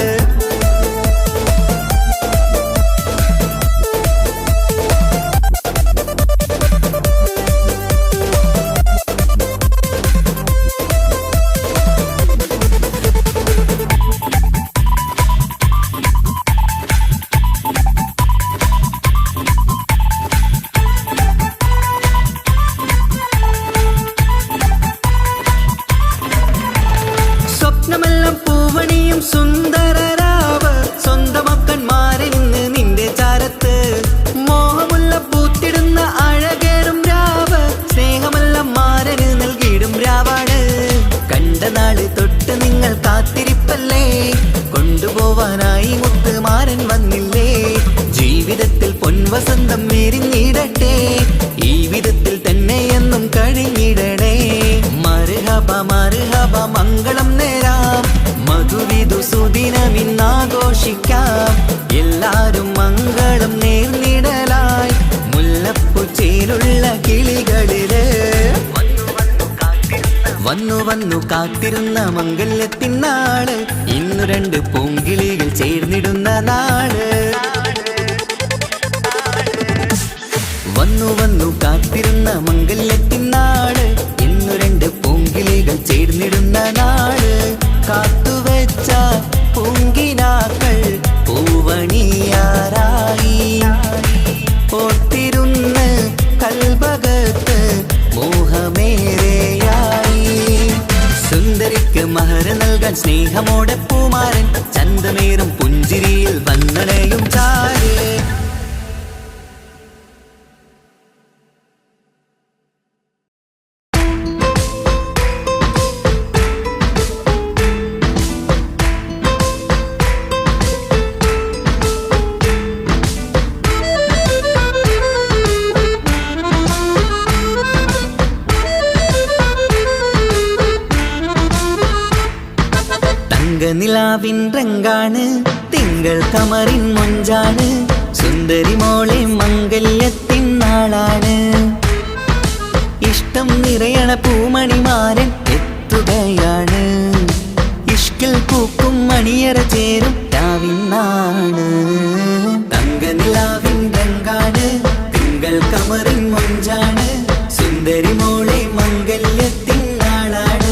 Speaker 1: മുത്തുവാനായി മുത്തുമാരൻ വന്നില്ലേ. ജീവിതത്തിൽ പൊൻവസന്തം വിരിഞ്ഞിടട്ടെ, ഈ വിധത്തിൽ തന്നെ എന്നും കഴിഞ്ഞിടണേ. മർഹബ മർഹബ മംഗളം നേരാം, മധുവിധു സുദിനമിന്നാഘോഷിക്കാം. എല്ലാരും മംഗളം നേർന്നിടലായി മുല്ലപ്പൂച്ചേലുള്ള കിളികളില് വന്നു വന്നു കാത്തിരുന്ന മംഗല്യത്തിനാള്. ഇന്നു രണ്ട് പൂങ്കിളികൾ ചേർന്നിടുന്ന നാള്. വന്നു വന്നു കാത്തിരുന്ന മംഗല്യത്തിനാള്. ഇന്നു രണ്ട് പൂങ്കിളികൾ ചേർന്നിടുന്ന നാള്. കാത്തുവെച്ച പൂങ്കിനാക്കൾ പൂവണിയാറായി. ഓർത്തിരുന്ന് കൽബകത്ത് മോഹമേറെയായി. സുന്ദരിക്ക് മഹർ നൽകാൻ സ്നേഹമോടെ പൂമാരൻ ചന്തമേറും പുഞ്ചിരിയിൽ വന്നണയും ചാര്. നിലാവിൻ രംഗാണ്, തിങ്കൾ കമറിൻ മൊഞ്ചാണ്. സുന്ദരി മോളെ മംഗല്യത്തിൻ നാളാണ്. ഇഷ്ടം നിറയണ പൂമണിമാരൻ എത്തുകയാണ്. ഇഷ്കിൽ പൂക്കും മണിയറ ചേരും രാവിനാണ്. തങ്കനിലാവിൻ രംഗാണ്, തിങ്കൾ കമറിൻ മൊഞ്ചാണ്. സുന്ദരി മോളെ മംഗല്യത്തിൻ നാളാണ്.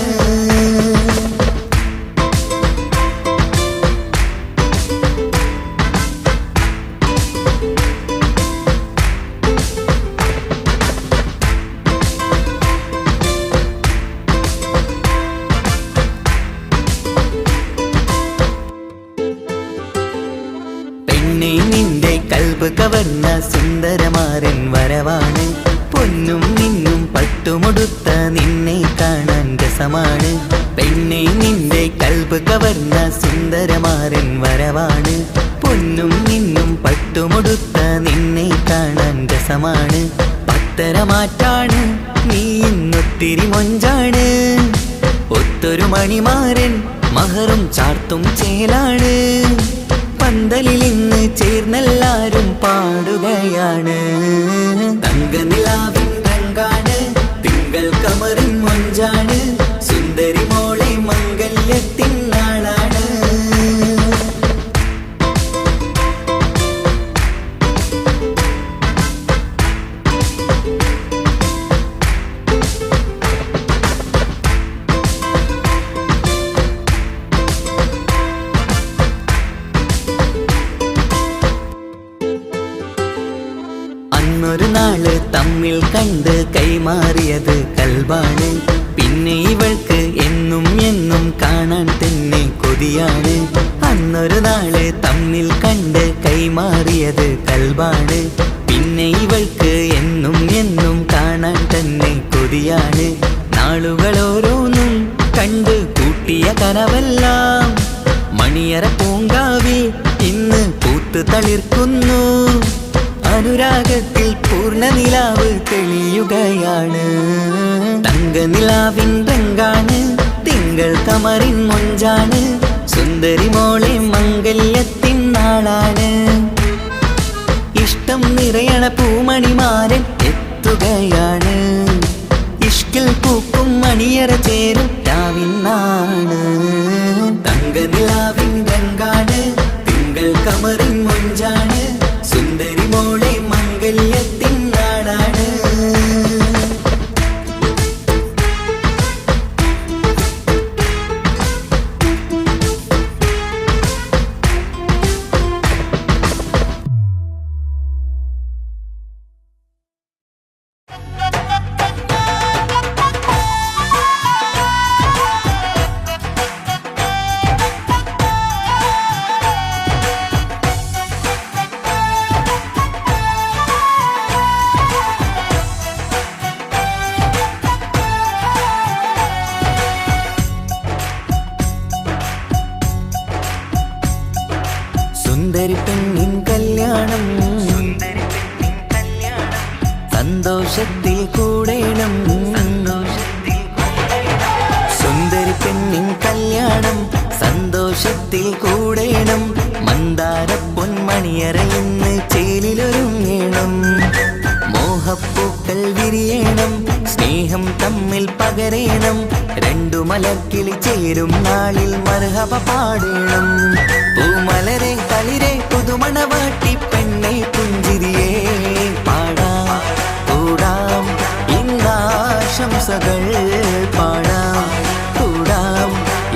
Speaker 1: നിന്റെ കൽബ് കവർന്ന സുന്ദരമാരൻ വരവാണ്. പൊന്നും മിന്നും പട്ടുമൊടുത്ത നിന്നെ കാണാൻ രസമാണ്. പെണ്ണെ നിന്റെ കൽബ് കവർന്ന സുന്ദരമാരൻ വരവാണ്. പൊന്നും മിന്നും പട്ടുമൊടുത്ത നിന്നെ കാണാൻ രസമാണ്. പത്തരമാറ്റാണ് നീ ഇന്നൊത്തിരി മൊഞ്ചാണ്. ഒത്തൊരു മണിമാരൻ മഹറും ചാർത്തും ചേലാണ്. പന്തലിൽ ഇന്ന് ചേർന്നെല്ലാരും പാടുകയാണ്. തങ്കനിലാവിൻ രംഗാണ്, തിങ്കൾ കമറിൻ മൊഞ്ചാണ്. സുന്ദരി മോളെ മംഗല്യത്തിൻ നാളാണ്. ഒരു നാള് തമ്മിൽ കണ്ട് കൈമാറിയത് കൽബാണ്. പിന്നെ ഇവൾക്ക് എന്നും എന്നും കാണാൻ തന്നെ കൊതിയാണ്. അന്നൊരു നാള് തമ്മിൽ കണ്ട് കൈമാറിയത് കൽബാണ്. പിന്നെ ഇവൾക്ക് എന്നും എന്നും കാണാൻ തന്നെ കൊതിയാണ്. നാളുകൾ ഓരോന്നും കണ്ട് കൂട്ടിയ കനവെല്ലാം മണിയറ പൂങ്കാവിൽ ഇന്ന് പൂത്തു തളിർക്കുന്നു. അനുരാഗത്തിൽ പൂർണ്ണനിലാവ് തെളിയുകയാണ്. തങ്കനിലാവിൻ രംഗാണ്, തിങ്കൾ കമറിൻ മൊഞ്ചാണ്. സുന്ദരി മോളെ മംഗല്യത്തിൻ നാളാണ്. ഇഷ്ടം നിറയണ പൂമണിമാരൻ എത്തുകയാണ്. ഇഷ്കിൽ പൂക്കും മണിയറ ചേരും രാവിനാണ്. തങ്കനിലാവിൻ രംഗാണ്, തിങ്കൾ കമറിൻ മൊഞ്ചാണ്. സുന്ദരി മോളെ മംഗല്യത്തിൻ നാളാണ്. സുന്ദരി പെണ്ണിൻ കല്യാണം സന്തോഷത്തിൽ കൂടേണം സുന്ദരി പെണ്ണിൻ കല്യാണം സന്തോഷത്തിൽ കൂടേണം മന്ദാര പൊന്മണിയറയിന്ന് ചേലിലൊരുങ്ങണം മോഹപ്പൂക്കൾ വിരിയണം സ്നേഹം തമ്മിൽ പകരേണം രണ്ടു മലർക്കിളി ചേരും നാളിൽ മർഹബ പാടേണം പൂമലരെ തളിരെ പുതുമണവാട്ടി പെണ്ണെ പുഞ്ചിരിയേ പാടാം കൂടാം ഇന്നാശംസകൾ പാടാം കൂടാം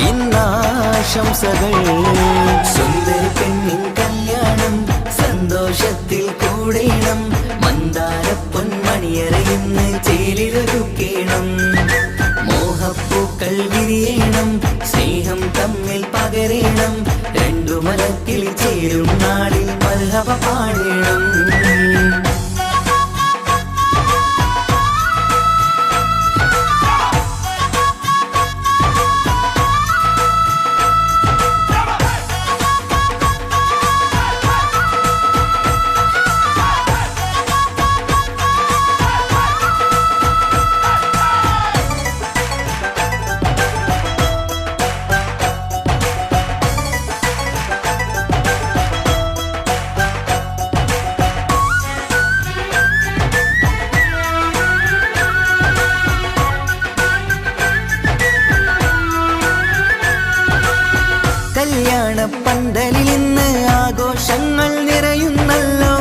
Speaker 1: ഇന്നാശംസകൾ സുന്ദരി പെണ്ണിൻ കല്യാണം സന്തോഷത്തിൽ കൂടേണം മന്ദാര പൊന്മണിയറയിന്ന് ചേലിലൊരുക്കേണം മോഹപ്പൂക്കൾ വിരിയണം സ്നേഹം തമ്മിൽ പകരേണം രണ്ടു മലക്കിളി ചേരും നാളിൽ മർഹബ പാടേണം കല്യാണ പന്തലിൽ ഇന്ന് ആഘോഷങ്ങൾ നിറയുന്നല്ലോ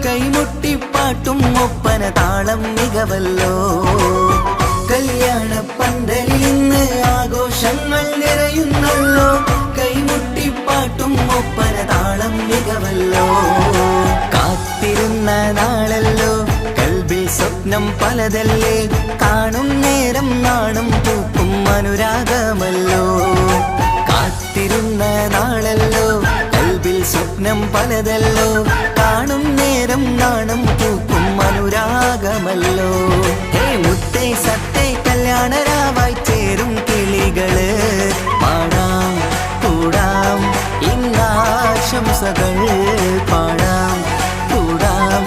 Speaker 1: കൈമുട്ടിപ്പാട്ടും ഒപ്പന താളം മികവല്ലോ കല്യാണ പന്തലിൽ ഇന്ന് ആഘോഷങ്ങൾ നിറയുന്നല്ലോ കൈമുട്ടിപ്പാട്ടും ഒപ്പന താളം മികവല്ലോ കാത്തിരുന്ന നാളല്ലോ കൽബിൽ സ്വപ്നം പലതല്ലേ കാണും നേരം നാണം പൂക്കും അനുരാഗമല്ലോ കാത്തിരുന്ന നാളല്ലോ കൽബിൽ സ്വപ്നം പലതല്ലോ കാണും നേരം നാണം പൂക്കും അനുരാഗമല്ലോ ഹേ മുത്തേ സത്തേ കല്യാണരാവായി ചേരും കിളികള് പാടാം കൂടാം ഇന്നാശംസകൾ പാടാം കൂടാം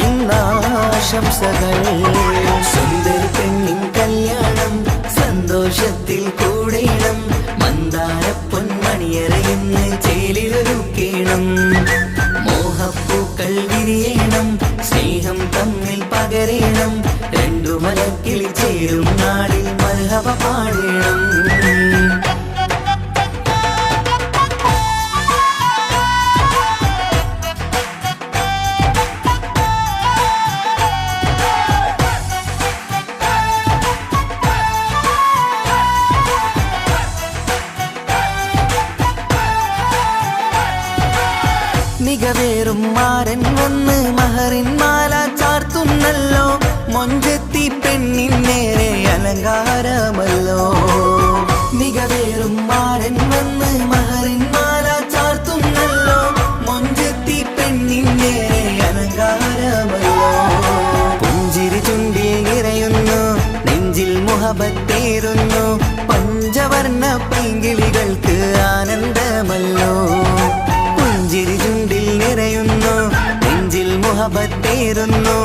Speaker 1: ഇന്നാശംസകൾ സുന്ദരി പെണ്ണിൻ കല്യാണം സന്തോഷത്തിൽ കൂടേണം മന്ദാര പൊന്മണിയറയിന്ന് ചേലിലൊരുക്കേണം മോഹപ്പൂക്കൾ വിരിയണം സ്നേഹം തമ്മിൽ പകരേണം രണ്ടു മലക്കിളി ചേരും നാളിൽ മർഹബ പാടേണം മികവേറും മാരൻ വന്ന് മഹറിൻ മാല ചാർത്തുന്നല്ലോ മൊഞ്ചെത്തി പെണ്ണിൻ നേരെ അലങ്കാരമല്ലോ മികവേറും മാരൻ വന്ന് മഹറിൻ മാല ചാർത്തുന്നല്ലോ മൊഞ്ചെത്തി പെണ്ണിൻ നേരെ അലങ്കാരമല്ലോ പുഞ്ചിരി ചുണ്ടിൽ നിറയുന്നു നെഞ്ചിൽ മുഹബത്തേറുന്നു പഞ്ചവർണ്ണ പൈങ്കിളികൾക്ക് ആനന്ദമല്ലോ പുഞ്ചിരി ചുണ്ടിൽ നിറയുന്നു നെഞ്ചിൽ മുഹബത്തേറുന്നു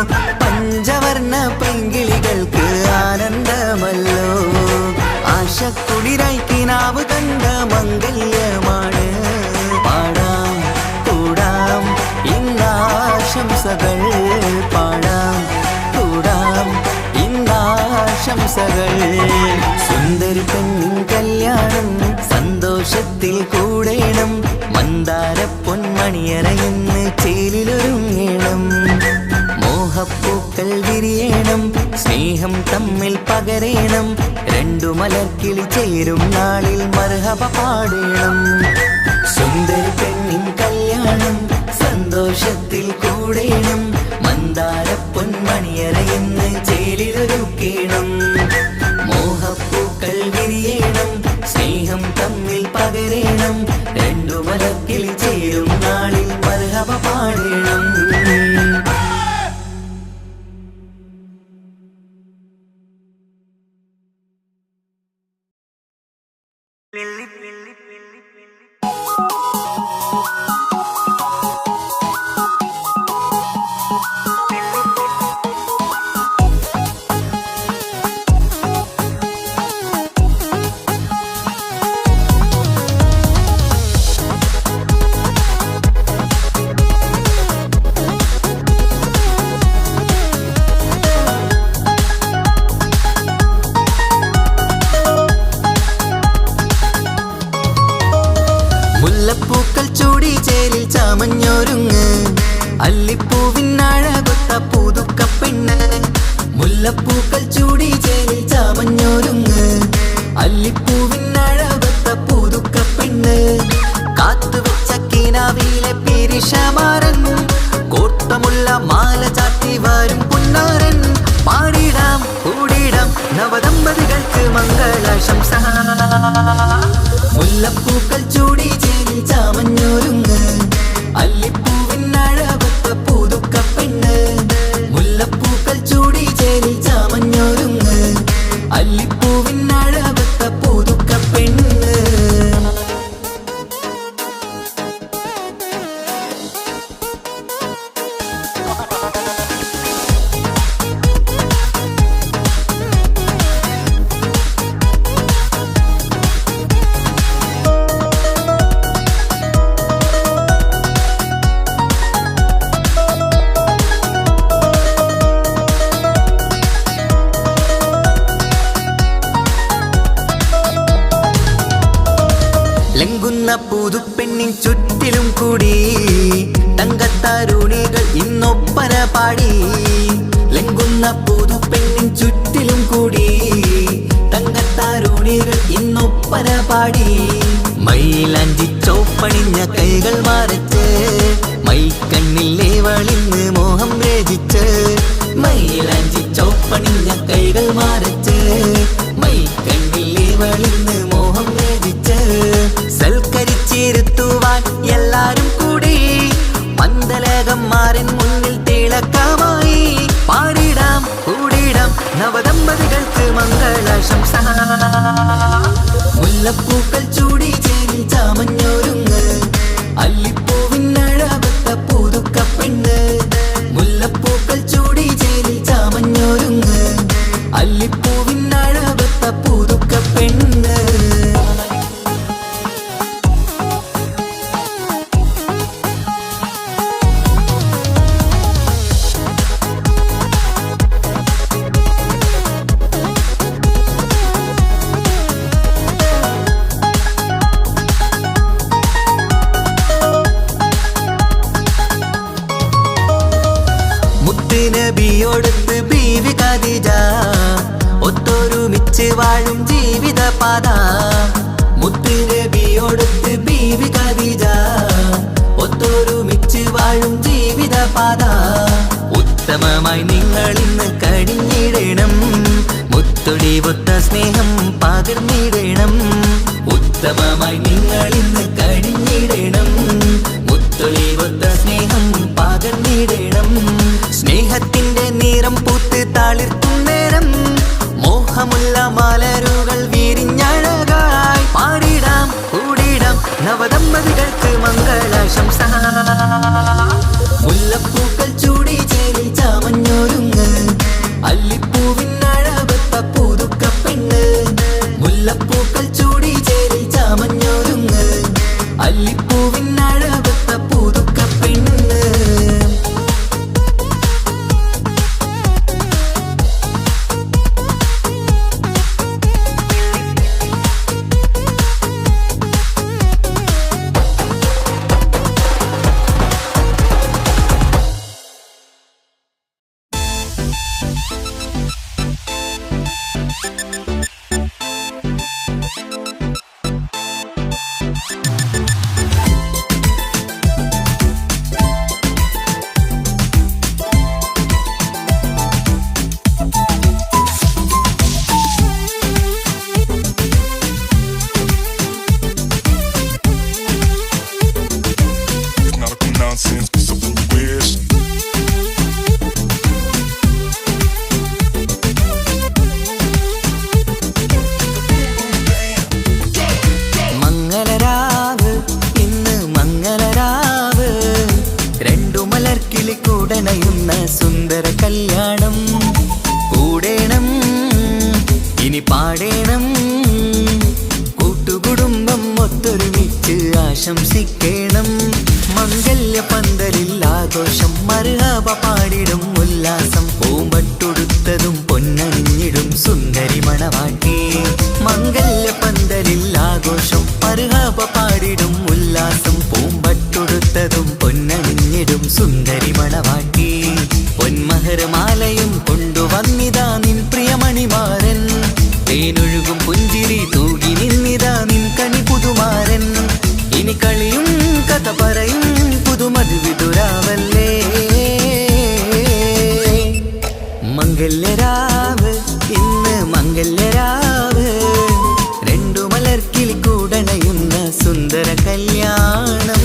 Speaker 1: പഞ്ചവർണ്ണ പൈങ്കിളികൾക്ക് ആനന്ദമല്ലോ ആശക്കുളിരായി കിനാവ് കണ്ട മംഗല്യമാണ് പാടാം കൂടാം ഇന്നാശംസകൾ പാടാം കൂടാം ഇന്നാശംസകൾ സുന്ദരി പെണ്ണിൻ കല്യാണം സന്തോഷത്തിൽ കൂടേണം മന്ദാര പൊന്മണിയറയിന്ന് ചേലിലൊരുങ്ങണം മോഹപ്പൂക്കൾ വിരിയണം സ്നേഹം തമ്മിൽ പകരേണം രണ്ടു മലർക്കിളി ചേരും നാളിൽ മർഹബ പാടേണം സുന്ദരി പെണ്ണിൻ കല്യാണം സന്തോഷത്തിൽ കൂടേണം മന്ദാര പൊന്മണിയറയിന്ന് ചേലിലൊരുക്കേണം മോഹപ്പൂക്കൾ വിരിയണം സ്നേഹം തമ്മിൽ പകരേണം രണ്ടു മലക്കിളി ചേരും നാളിൽ മർഹബ പാടേണം ചാമഞ്ഞൊരുങ്ങ് അല്ലിപ്പൂവിനഴകൊത്ത പുതുക്കപ്പെണ്ണ് മുല്ലപ്പൂക്കൾ ചൂടി ചേലിൽ ചാമഞ്ഞൊരുങ്ങ് അല്ലിപ്പൂവിനഴകൊത്ത പുതുക്കപ്പെണ്ണ് കാത്തുവെച്ച കിനാവിലെ പെരിഷമാരൻ കോട്ടമുള്ള മാല ചാത്തി വരും പുന്നാരൻ പാടിടാം കൂടിടാം നവദമ്പതികൾക്ക് മംഗളാശംസ മുല്ലപ്പൂക്കൾ ചൂടി ചേലിൽ ചാമഞ്ഞൊരുങ്ങ് അല്ലിപ്പൂവിനഴകൊത്ത പുതുക്കപ്പെണ്ണ് മുല്ലപ്പൂക്കൾ ചൂടി ചേലിൽ ചാമഞ്ഞൊരുങ്ങ് അല്ലിപ്പൂവിനഴകൊത്ത പുതുക്കപ്പെണ്ണ് ലംഘുന്ന പുതുപ്പെണ്ണിൻ ചുറ്റിലും കൂടി തങ്കത്താരുണികൾ ഇന്നൊപ്പന പാടി ലംഘുന്ന പുതുപ്പെണ്ണിൻ ചുറ്റിലും കൂടി തങ്കത്താരുണികൾ ഇന്നൊപ്പന പാടി മൈലാഞ്ചി ചോപ്പണിഞ്ഞ കൈകൾ മറച്ച് മൈക്കണ്ണിലെ വളിന്ന് മോഹം രചിച്ച് മൈലാഞ്ചി ചോപ്പണിഞ്ഞ കൈകൾ മറച്ച് മൈക്കണ്ണിലെ വളിന്ന് മോഹം രചിച്ച് സൽക്കരിച്ചിരുത്തുവാൻ എല്ലാരും കൂടി പന്തലകന്മാരൻ മുന്നിൽ തിളക്കമായി പാടിടാം കൂടിടാം നവദമ്പതികൾക്ക് മംഗളാശംസ മുല്ലപ്പൂക്കൾ ചൂടി ചേലിൽ ചാമഞ്ഞൊരുങ്ങ് അല്ലിപ്പൂവിനഴകൊത്ത പുതുക്കപ്പെണ്ണ് മുല്ലപ്പൂക്കൾ ചൂടി ചേലിൽ ചാമഞ്ഞൊരുങ്ങ് അല്ലിപ്പൂവിനഴകൊത്ത പുതുക്കപ്പെണ്ണ് നബിയോടൊത്ത് ബീവി ഖദീജ ഒത്തൊരുമിച്ച് വാഴും ജീവിത പാത മുത്ത് നബിയോടൊത്ത് ബീവി ഖദീജ ഒത്തൊരുമിച്ച് വാഴും ജീവിത പാത ഉത്തമമായി നിങ്ങൾ ഇന്ന് കഴിഞ്ഞിടണം മുത്തൊടിവൊത്ത സ്നേഹം പകർന്നിടണം ഉത്തമമായി നിങ്ങൾ ഇന്ന് കഴിഞ്ഞിടണം മുത്തൊളിവൊത്ത സ്നേഹം പകർന്നിടണം സ്നേഹത്തിന്റെ നിറം പൂത്ത് താളിർത്തും നേരം മോഹമുള്ള മലരുകൾ വിരിഞ്ഞഴകായി പാടിടാം കൂടിടാം നവദമ്പതികൾക്ക് മംഗളാശംസ മുല്ലപ്പൂക്കൾ ചൂടി ചേലിൽ ചാമഞ്ഞൊരുങ്ങ് അല്ലിപ്പൂവിനഴകൊത്ത പുതുക്കപ്പെണ്ണ് മുല്ലപ്പൂക്കൾ ചൂടി ചേലിൽ ചാമഞ്ഞൊരുങ്ങ് അല്ലിപ്പൂവിനഴകൊത്ത പുതുക്കപ്പെണ്ണ് കൂടണയുന്ന സുന്ദര കല്യാണം കൂടേണം ഇനി പാടേണം കൂട്ടുകുടുംബം ഒത്തൊരുമിച്ച് ആശംസിക്കണം മംഗല്യ പന്തലിൽ ആഘോഷം മർഹബ പാടിടും ഉല്ലാസം പൂമ്പട്ടുടുത്തതും പൊന്നണിഞ്ഞിടും സുന്ദരി മണവാട്ടി മംഗല്യ പന്തലിൽ ആഘോഷം മർഹബ പാടിടും ഉല്ലാസം പൂമ്പട്ടുടുത്ത പട്ടുടുത്തതും പൊന്നണിഞ്ഞിടും സുന്ദരി മണവാട്ടി പൊന്മഹർമാലയും കൊണ്ടുവന്നിതാ നിൻ പ്രിയമണിമാരൻ തേനൊഴുകും പുഞ്ചിരി തൂകി നിന്നിതാ നിൻ കനി പുതുമാരൻ ഇനി കളിയും കഥ പറയും പുതുമധുവിതുരാവല്ലേ മംഗല്യരാവ് ഇന്ന് മംഗല്യരാവ് രണ്ടു മലർക്കിൽ കൂടണയുന്ന സുന്ദര കല്യാണം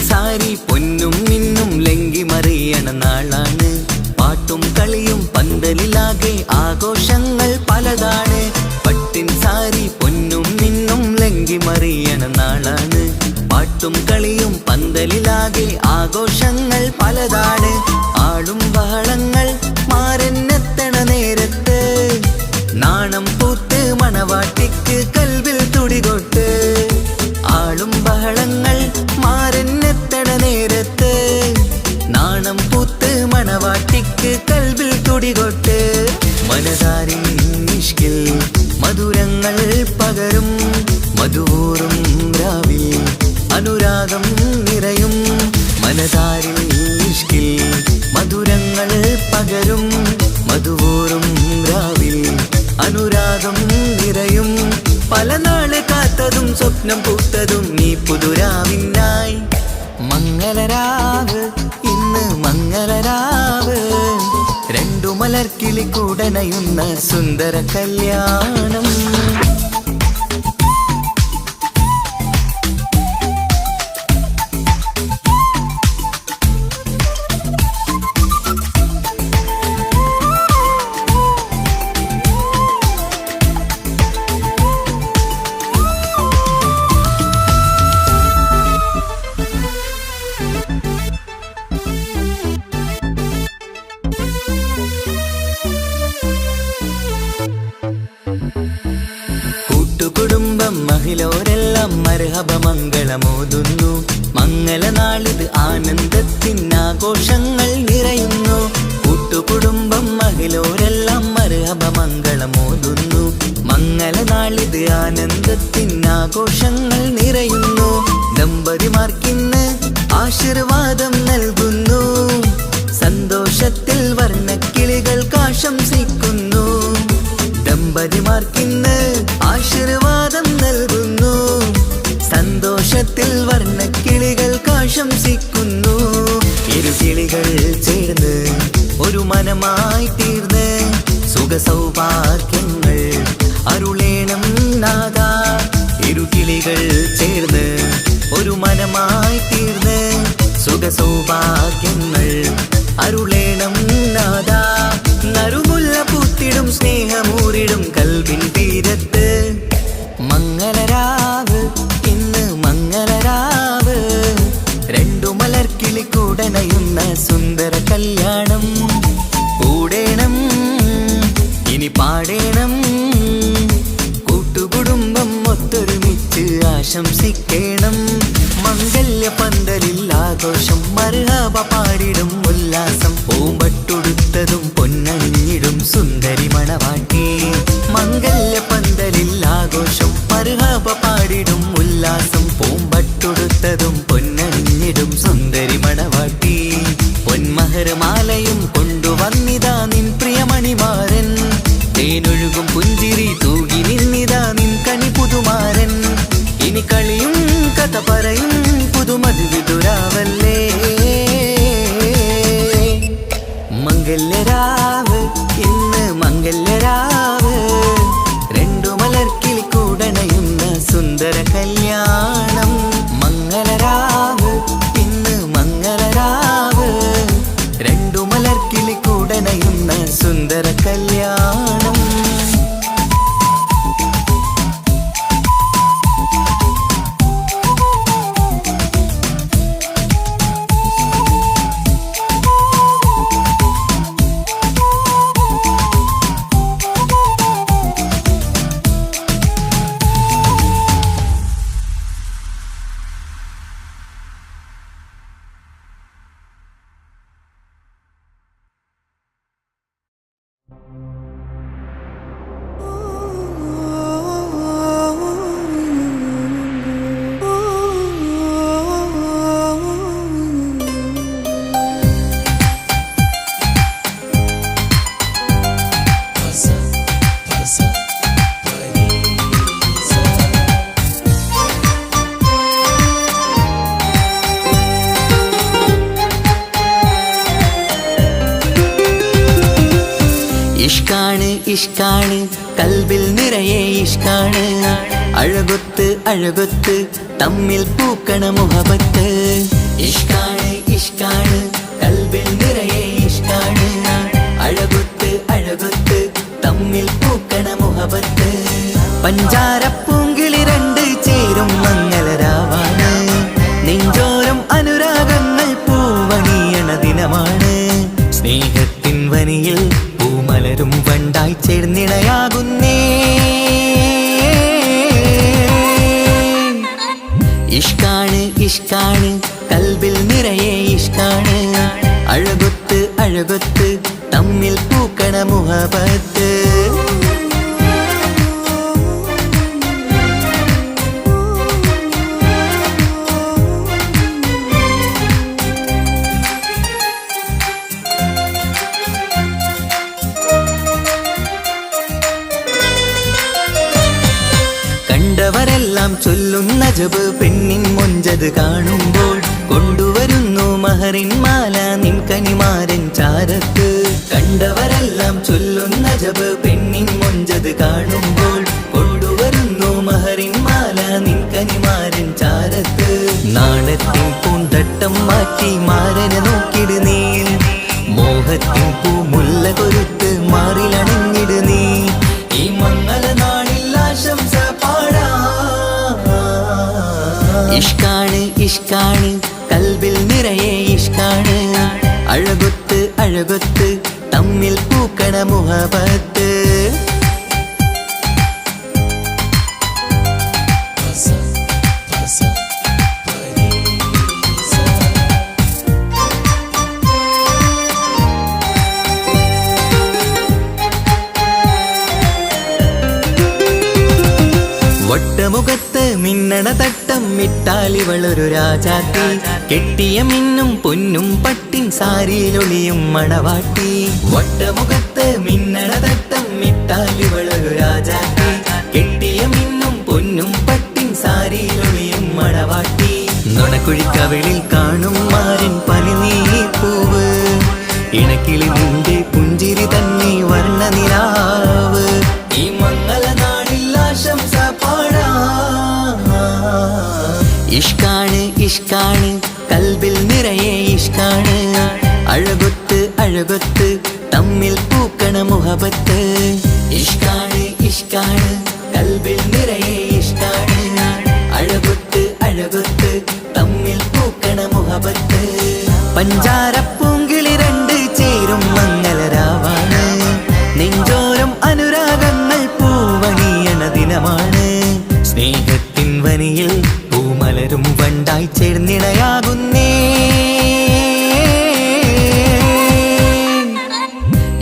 Speaker 1: സാരി പൊന്നും മിന്നും ലങ്കി മറിയണ നാളാണ് പാട്ടും കളിയും പന്തലിലാകെ ആഘോഷങ്ങൾ പലതാണ് പട്ടിൻ സാരി പൊന്നും മിന്നും ലങ്കി മറിയണ നാളാണ് പാട്ടും കളിയും പന്തലിലാകെ ആഘോഷങ്ങൾ പലതാണ് ആളും ബഹളങ്ങൾ മാരെന്നെത്തണ നേരത്ത് നാണം പൂത്ത് മണവാട്ടിക്ക് കൽവിൽ തുടികൊട്ട് ആളും ബഹളങ്ങൾ മാരെന്നെത്തണ നേരത്ത് നാണം പൂത്ത് മണവാട്ടിക്ക് കൽവിൽ തുടികൊട്ട് മനതാരിൻ നിഷ്കിൽ മധുരങ്ങൾ പകരും മധുവൂറും രാവിൽ അനുരാഗം നിറയും മനതാരിൽ നിഷ്കിൽ മധുരങ്ങൾ പകരും മധുവൂറും രാവിൽ അനുരാഗം നിറയും പല നാള് കാത്തതും സ്വപ്നം പൂത്തതും നീ പുതുരാവിനായി മംഗളരാവ് ഇന്ന് മംഗളരാവ് രണ്ടു മലർക്കിളി കൂടനയുന്ന സുന്ദര കല്യാണം കുടുംബം മഹിളോരെല്ലാം മർഹബ മംഗളമോതുന്നു മംഗളനാളിത് ആനന്ദത്തിനാഘോഷങ്ങൾ നിറയുന്നു കൂട്ടുകുടുംബം മഹിളോരെല്ലാം മർഹബ മംഗളമോതുന്നു മംഗളനാളിത് ആനന്ദത്തിനാഘോഷങ്ങൾ നിറയുന്നു ദമ്പതിമാർക്കിന്ന് ആശീർവാദം നൽകുന്നു സന്തോഷത്തിൽ വർണ്ണക്കിളികൾക്ക് ആശംസിക്കുന്നു ദമ്പതിമാർക്കിന്ന് ആശീർവാദം നൽകുന്നു സന്തോഷത്തിൽ വർണ്ണക്കിളികൾക്ക് ആശംസിക്കുന്നു ഇരുകിളികൾ ചേർന്ന് ഒരു മനമായി തീർന്ന് സുഖ സൗഭാഗ്യങ്ങൾ അരുളേണം നാദാ ഇരുകിളികൾ ചേർന്ന് ഒരു മനമായി തീർന്ന് സുഖ സൗഭാഗ്യങ്ങൾ അരുളേണം നാദാ നറുമുല്ല പൂത്തിടും സ്നേഹമൂരിടും കൽവിൻ തീരത്ത് മംഗളരാവ് ഇന്ന് മംഗളരാവ് രണ്ടു മലർക്കിളി കൂടനയുന്ന സുന്ദര കല്യാണം കൂടേണം ഇനി പാടേണം കൂട്ടുകുടുംബം ഒത്തൊരുമിച്ച് ആശംസിക്കേണം മംഗല്യ പന്തലിൽ ആഘോഷം മർഹബ പാടിടും ഉല്ലാസം പൂമ്പട്ടുടുത്തതും പൊന്നണിഞ്ഞിടും സുന്ദരി മണവാട്ടി മംഗല്യ പന്തലിൽ ആഘോഷം മർഹബ പാടിടും ഉല്ലാസം പൂമ്പട്ടുടുത്തതും പൊന്നണിഞ്ഞിടും സുന്ദരി മണവാട്ടി പൊന്മഹർമാലയും കൊണ്ടുവന്നിതാ നിൻ പ്രിയമണിമാരൻ തേനൊഴുകും പുഞ്ചിരി തൂകി നിന്നിതാ നിൻ കനി പുതുമാരൻ ഇനി കളിയും കഥ പറയും പുതുമധുവിതുരാവല്ലേ ഇഷ്കാണ് ഇഷ്കാണ് കൽബിൽ നിറയെ ഇഷ്കാണ് അഴകൊത്ത് അഴകൊത്ത് തമ്മിൽ പൂക്കണ മുഹബത്ത് ഇഷ്കാണ് ഇഷ്കാണ് കൽബിൽ നിറയെ ഇഷ്കാണ് അഴകൊത്ത് അഴകൊത്ത് തമ്മിൽ പൂക്കണ മുഹബത്ത് പഞ്ചാരപ്പൂങ്കിളി രണ്ട് ചേരും മംഗളരാവാണ് നെഞ്ചോരം അനുരാഗങ്ങൾ പൂവണിയണ ദിനമാണ് സ്നേഹത്തിൻ വനിയിൽ പൂമലരും വണ്ടായി ചേർന്നിണയാകുന്നേ ഇഷ്കാണ് ഇഷ്കാണ് കൽബിൽ നിറയെ ഇഷ്കാണ് അഴകൊത്ത് അഴകൊത്ത് തമ്മിൽ പൂക്കണ മുഹബത്ത് കണ്ടവരെല്ലാം ചൊല്ലുന്ന ജബ് പെണ്ണിൻ മൊഞ്ചത് കാണുമ്പോൾ കൊണ്ടുവരുന്നു മഹറിൻ മാല നിൻ കനിമാരൻ ചാരത്ത് കണ്ടവരെല്ലാം ചൊല്ലുന്ന ജബ് പെണ്ണിൻ മൊഞ്ചത് കാണുമ്പോൾ കൊണ്ടുവരുന്നു മഹറിൻ മാല നിൻ കനിമാരൻ ചാരത്ത് നാണത്തിൻ പൂന്തട്ടം മാറ്റി മാരനെ നോക്കിട് നീ മോഹത്തിൻ പൂമുല്ല കൊരുത്ത് മാറിലണിഞ്ഞിട് നീ ഈ മംഗള നാളിൽ ആശംസ ഇഷ്കാണ് ഇഷ്കാണ് കൽബിൽ നിറയെ ഇഷ്കാണ് അഴകൊത്ത് അഴകൊത്ത് തമ്മിൽ പൂക്കണ മുഹബത്ത് വട്ടമുഖത്ത് മിന്നണ തട്ടം മിട്ടാലിവളൊരു രാജാത്തി കെട്ടിയ മിന്നും പൊന്നും പട്ടിൻ സാരിയിലൊളിയും മണവാട്ടി വട്ടമുഖത്ത് മിന്നണ തട്ടം മിട്ടാലിവളൊരു രാജാത്തി കെട്ടിയ മിന്നും പൊന്നും പട്ടിൻ സാരിയിലൊളിയും മണവാട്ടി നുണക്കുഴിക്കവിളിൽ കാണും മാരൻ പനിനീർ പൂവ് ഇണക്കിളി നിന്റെ പുഞ്ചിരി തന്നെ വർണ്ണ നിലാവ് ഈ മംഗള നാളിൽ ആശംസ ഇഷ്കാണ് ഇഷ്കാണ് കൽബിൽ നിറയെ ഇഷ്കാണ് അഴകൊത്ത് അഴകൊത്ത് തമ്മിൽ പൂക്കണ മുഹബത്ത് ഇഷ്കാണ് ഇഷ്കാണ് കൽബിൽ നിറയെ ഇഷ്കാണ് അഴകൊത്ത് അഴകൊത്ത് തമ്മിൽ പൂക്കണ മുഹബത്ത് പഞ്ചാരപ്പൂങ്കിളി രണ്ട് ചേരും മംഗളരാവാണ് നെഞ്ചോരം അനുരാഗങ്ങൾ പൂവണിയണ ദിനമാണ് സ്നേഹത്തിൻ വനിയിൽ പൂമലരും വണ്ടായി ചേർന്നിണയാകുന്നേ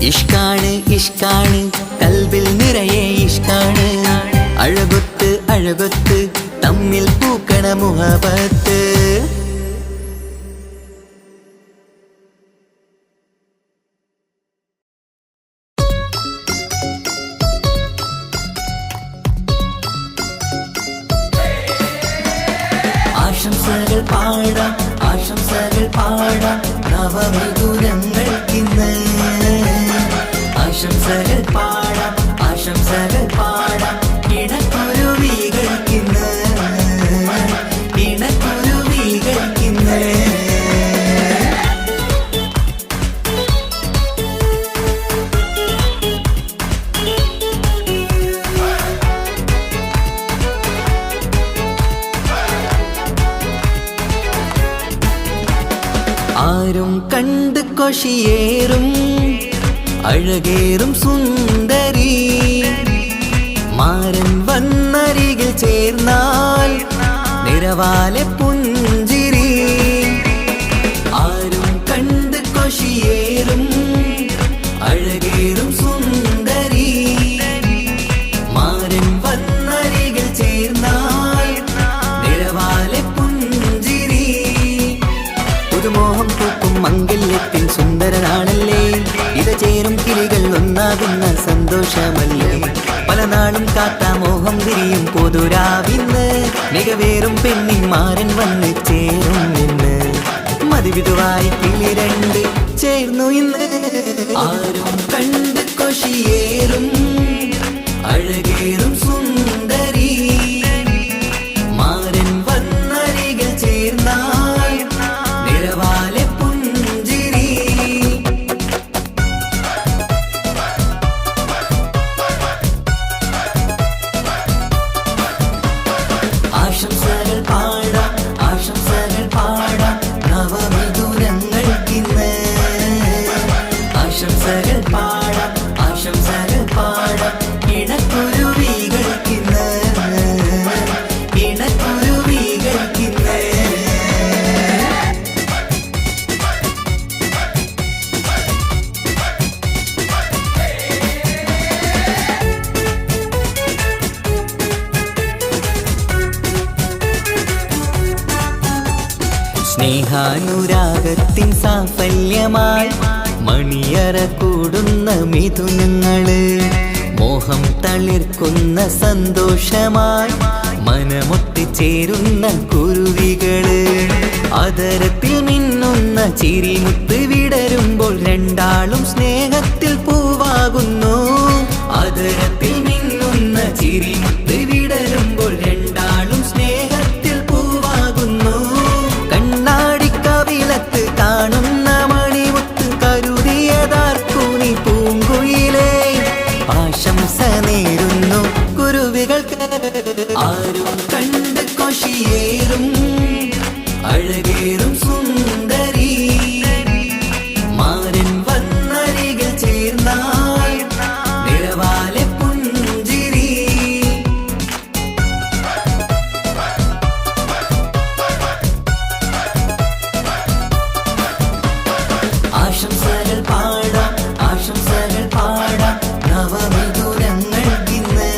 Speaker 1: ഇഷ്കാണ് ഇഷ്കാണ് കൽബിൽ നിറയെ ഇഷ്കാണ് അഴകൊത്ത് അഴകൊത്ത് തമ്മിൽ പൂക്കണ മുഹബത്ത് ആശംസകൾ പാടാം ആശംസകൾ പാടാം നവമിഥുനങ്ങൾക്കിന്ന് ആശംസകൾ പാടാം ആശംസകൾ പാടാം ഇണക്കുരുവികൾക്കിന്ന് ഇണക്കുരുവികൾക്കിന്ന് ആരും കണ്ട് കൊഷിയേറും അഴകേറും സുന്ദരി മാരൻ വന്നരികിൽ ചേർന്നാൽ നിറവാലെ പുഞ്ചിരി ആരും കണ്ട് കൊഷിയേറും അഴകേറും സുന്ദരി മാരൻ വന്നരികിൽ ചേർന്നാൽ നിറവാലെ പുഞ്ചിരി പുതുമോഹം പൂക്കും മംഗല്യത്തിൻ സുന്ദരനാണല്ലേ ഇത ചേരും കിളികൾ ഒന്നാകുന്ന സന്തോഷമല്ലേ പല നാളും കാത്ത മോഹം വിരിയും പൊതുരാവിന്ന് മികവേറും പെണ്ണിന്മാരൻ വന്ന് ചേരും നിന്ന് മതിവിധുവായി കിളി രണ്ട് ചേർന്നു ഇന്ന്. ആരും കണ്ട് കൊഷിയേറും അഴകേറും സുന്ദരി, മാരൻ വന്നരികിൽ ചേർന്നാൽ നിറവാലെ പുഞ്ചിരി. ആശംസകൾ പാടാം, ആശംസകൾ പാടാം നവമിഥുനങ്ങൾക്കിന്ന്. ആശംസകൾ പാടാം, ആശംസകൾ പാടാം ഇണക്കുരുവികൾക്കിന്ന്, ഇണക്കുരുവികൾക്കിന്ന്. സ്നേഹാനുരാഗത്തിൻ സാഫല്യമായി മണിയറ കൂടുന്ന മിഥുനങ്ങള്, മോഹം തളിർക്കുന്ന സന്തോഷമായി മനമൊട്ടിച്ചേരുന്ന കുരുവികള്. അതരത്തിൽ മിന്നുന്ന ചിരിമുത്ത് വിടരുമ്പോൾ രണ്ടാളും സ്നേഹത്തിൽ പൂവാകുന്നു. അതരത്തിൽ മിന്നുന്ന ചിരിമുത്ത് വിടരുമ്പോൾ രണ്ടാളും സ്നേഹത്തിൽ പൂവാകുന്നു. കണ്ണാടിക്കവിളത്ത് കാണുന്ന മണിമുത്ത് കരുതിയതാർക്കു നീ പൂങ്കുയിലേ. ആശംസ നേരുന്നു കുരുവികൾക്ക്. ആരും കണ്ട് കൊഷിയേറും അഴകേറും സുന്ദരി, മാരൻ വന്നരികിൽ ചേർന്നാൽ നിറവാലെ പുഞ്ചിരി. ആശംസകൾ പാടാം, ആശംസകൾ പാടാം നവമിഥുനങ്ങൾക്കിന്ന്.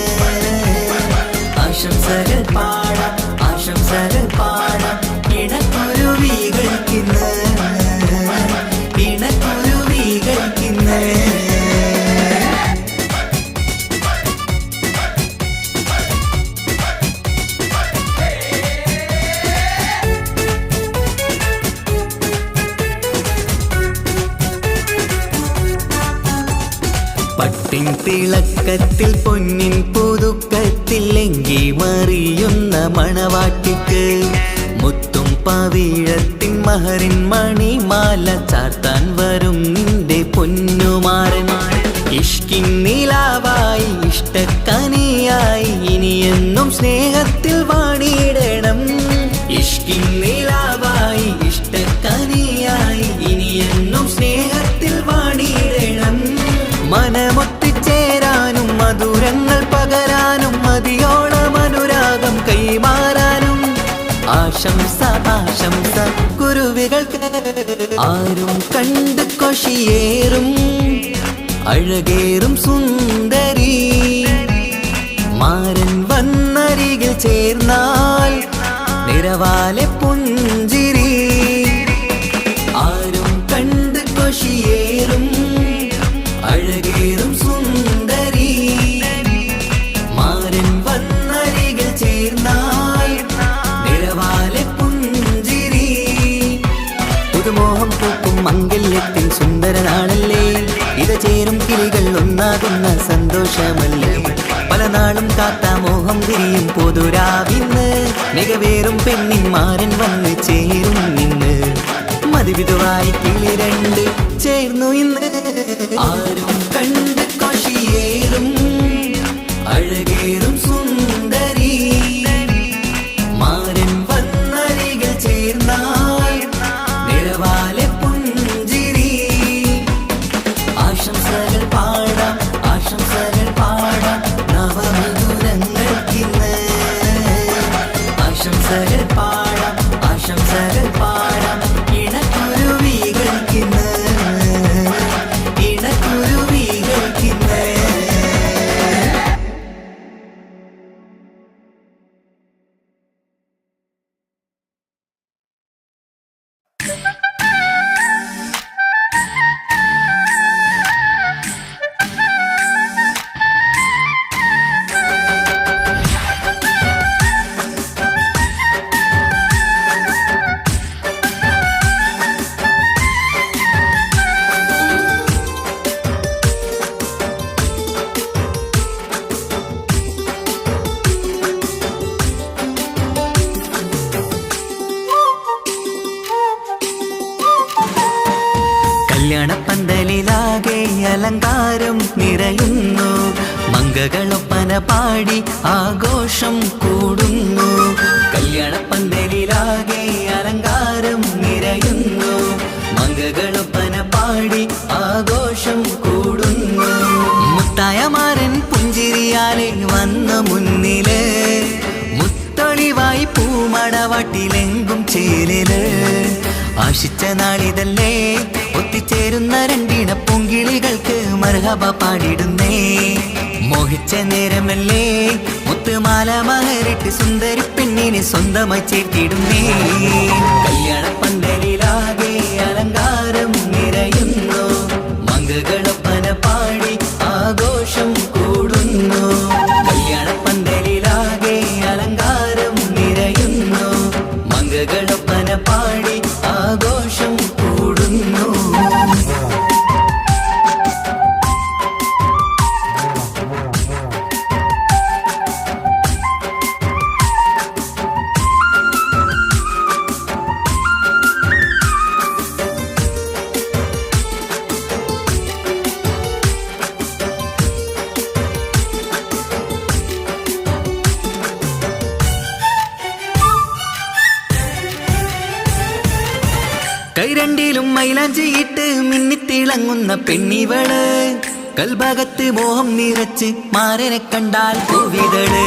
Speaker 1: ആശംസകൾ പാടാം, ആശംസകൾ പാടാം ഇണക്കുരുവികൾക്കിന്ന്, ഇണക്കുരുവികൾക്കിന്ന്. പട്ടിൻ തിളക്കത്തിൽ പൊന്നിൻ പുതുക്കത്തിൽ എങ്കി മറിയുന്ന മണവാട്ടിക്ക്, മുത്തും പവിഴത്തിൻ മഹറിൻ മണിമാല ചാർത്താൻ വരും നിന്റെ പൊന്നുമാരൻ. ഇഷ്കിൻ നിലാവായി ഇഷ്ടക്കനിയായി ഇനിയെന്നും സ്നേഹത്തിൽ വാണിടണം. ഇഷ്കിൻ നിലാവായി ഇഷ്ടക്കനിയായി ഇനിയെന്നും സ്നേഹത്തിൽ വാണിടണം. മനമൊത്തിച്ചേരാനും മധുരങ്ങൾ പകരാനും മതിയോളം അനുരാഗം കൈമാറാനും ആശംസ, ആശംസ കുരുവികൾക്ക്. ആരും കണ്ട് കൊഷിയേറും അഴകേറും സുന്ദരി, മാരൻ വന്നരികിൽ ചേർന്നാൽ നിറവാലെ പുഞ്ചിരി. ആരും കണ്ട് കൊഷിയേറും അഴകേറും സുന്ദരി, മാരൻ വന്നരികിൽ ചേർന്നാൽ നിറവാലെ പുഞ്ചിരി. പുതുമോഹം പൂക്കും മംഗല്യത്തിൻ സുന്ദരനാളല്ലേ, ഇത് ചേരും കിളികൾ ഒന്നാകുന്ന സന്തോഷമല്ലേ. പല നാളും കാത്ത മോഹം തിരിയും പൊതുരാവിന്ന്, മികവേറും പെണ്ണിൻ മാരൻ വന്ന് ചേരും നിന്ന്. മതിവിധുവായി കിളി രണ്ട് ചേർന്നു ഇന്ന്. ആരും കണ്ട് കൊഷിയേറും അഴകേറും സുന്ദരി, മാരൻ വന്നരികിൽ ചേർന്നാൽ നിറവാലെ പുഞ്ചിരി. ആശംസകൾ പാടാം, ആശംസകൾ പാടാം നവമിഥുനങ്ങൾക്കിന്ന്. ആശംസകൾ പാടാം, ആശംസകൾ പാടാം ഇണക്കുരുവികൾക്കിന്ന്, ഇണക്കുരുവി. കല്യാണപ്പന്തലിലാകെ അലങ്കാരം നിറയുന്നു, മംഗകളൊപ്പന പാടി ആഘോഷം കൂടുന്നു. കല്യാണപ്പന്തലിലാകെ അലങ്കാരം നിറയുന്നു, മംഗകളൊപ്പന പാടി ആഘോഷം കൂടുന്നു. മുത്തായമാരൻ പുഞ്ചിരിയാലെ വന്ന മുന്നില്, മുത്തൊളിവായി പൂമടവാട്ടിലെങ്കും ചേലില്. ആശിച്ച നാളിതല്ലേ ഒത്തിച്ചേരുന്ന രണ്ടിണ പൂങ്കിളികൾക്ക് മർഹബ പാടിടുന്നേ. മോഹിച്ച നേരമല്ലേ മുത്തുമാല മഹരിട്ട് സുന്ദരി പെണ്ണിനെ സ്വന്തമായി ചേർത്തിടുന്നേ. കല്യാണപ്പന്തലിലാകെ അലങ്കാരം നിറയുന്നു, മംഗകളൊപ്പന പാടി ആഘോഷം കൂടുന്നു. കല്യാണപ്പന്തലിലാകെ അലങ്കാരം നിറയുന്നു, മംഗകളൊപ്പന പാടി ആഘോഷം കൂടുന്നു. കൈരണ്ടിലും മൈലാഞ്ചിയിട്ട് മിന്നിത്തിളങ്ങുന്ന പെണ്ണിവള്, കൽഭാഗത്ത് മോഹം നിറച്ച് മാരനെ കണ്ടാൽ പൂവിതള്.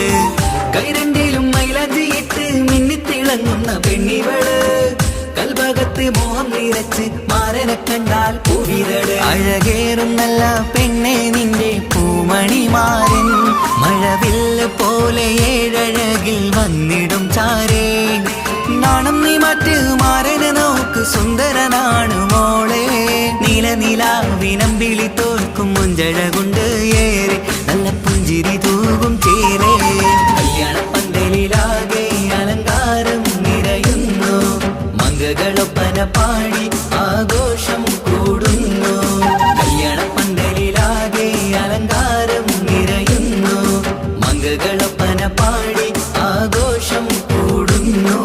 Speaker 1: കൈരണ്ടിലും മൈലാഞ്ചിയിട്ട് മിന്നിത്തിളങ്ങുന്ന പെണ്ണിവള്, കൽഭാഗത്ത് മോഹം നിറച്ച് മാരനെ കണ്ടാൽ പൂവിതള്. അഴകേറും നല്ല പെണ്ണെ നിന്റെ പൂമണിമാരൻ, മഴവില്ല് പോലെ ഏഴഴകിൽ വന്നിടും ചാരേ. നാണം നീ മാറ്റ് മാരനെ നോക്ക് സുന്ദരനാണ് മോളെ, നീലനിലാവിനമ്പിളി തോൽക്കും മുഞ്ചഴകൊണ്ട് ഏറെ നല്ല പുഞ്ചിരി തൂകും ചേരേ. കല്യാണപ്പന്തലിലാകെ അലങ്കാരം നിറയുന്നു, മംഗകളൊപ്പന പാടി ആഘോഷം കൂടുന്നു. കല്യാണപ്പന്തലിലാകെ അലങ്കാരം നിറയുന്നു, മംഗകളൊപ്പന പാടി ആഘോഷം കൂടുന്നു.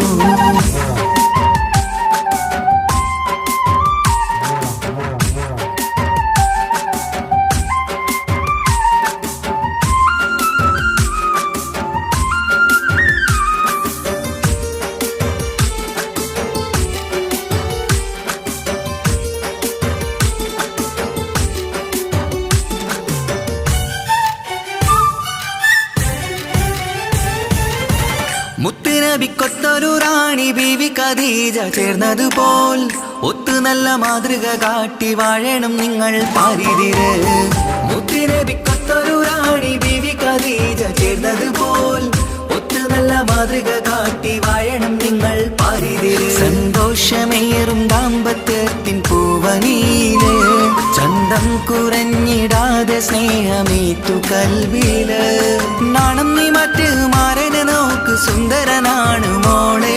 Speaker 1: മുത്തുനബിക്കൊത്തൊരു റാണി ബീവി ഖദീജ ചേർന്നതുപോൽ, ഒത്തു നല്ല മാതൃക കാട്ടി വാഴണം നിങ്ങൾ പാരിതിര്. മുത്തുനബിക്കൊത്തൊരു റാണി ബീവി ഖദീജ ചേർന്നതുപോൽ, ഒത്തു നല്ല മാതൃക കാട്ടി വാഴണം നിങ്ങൾ പാരിതിര്. സന്തോഷമേറും ദാമ്പത്യത്തിൻ പൂവനീല്, ചന്തം കുറഞ്ഞിടാതെ സ്നേഹമേറ്റു കൽവില്. നാണം നീ മറ്റ് മാരനെ നോക്ക് സുന്ദരനാണ് മോളെ,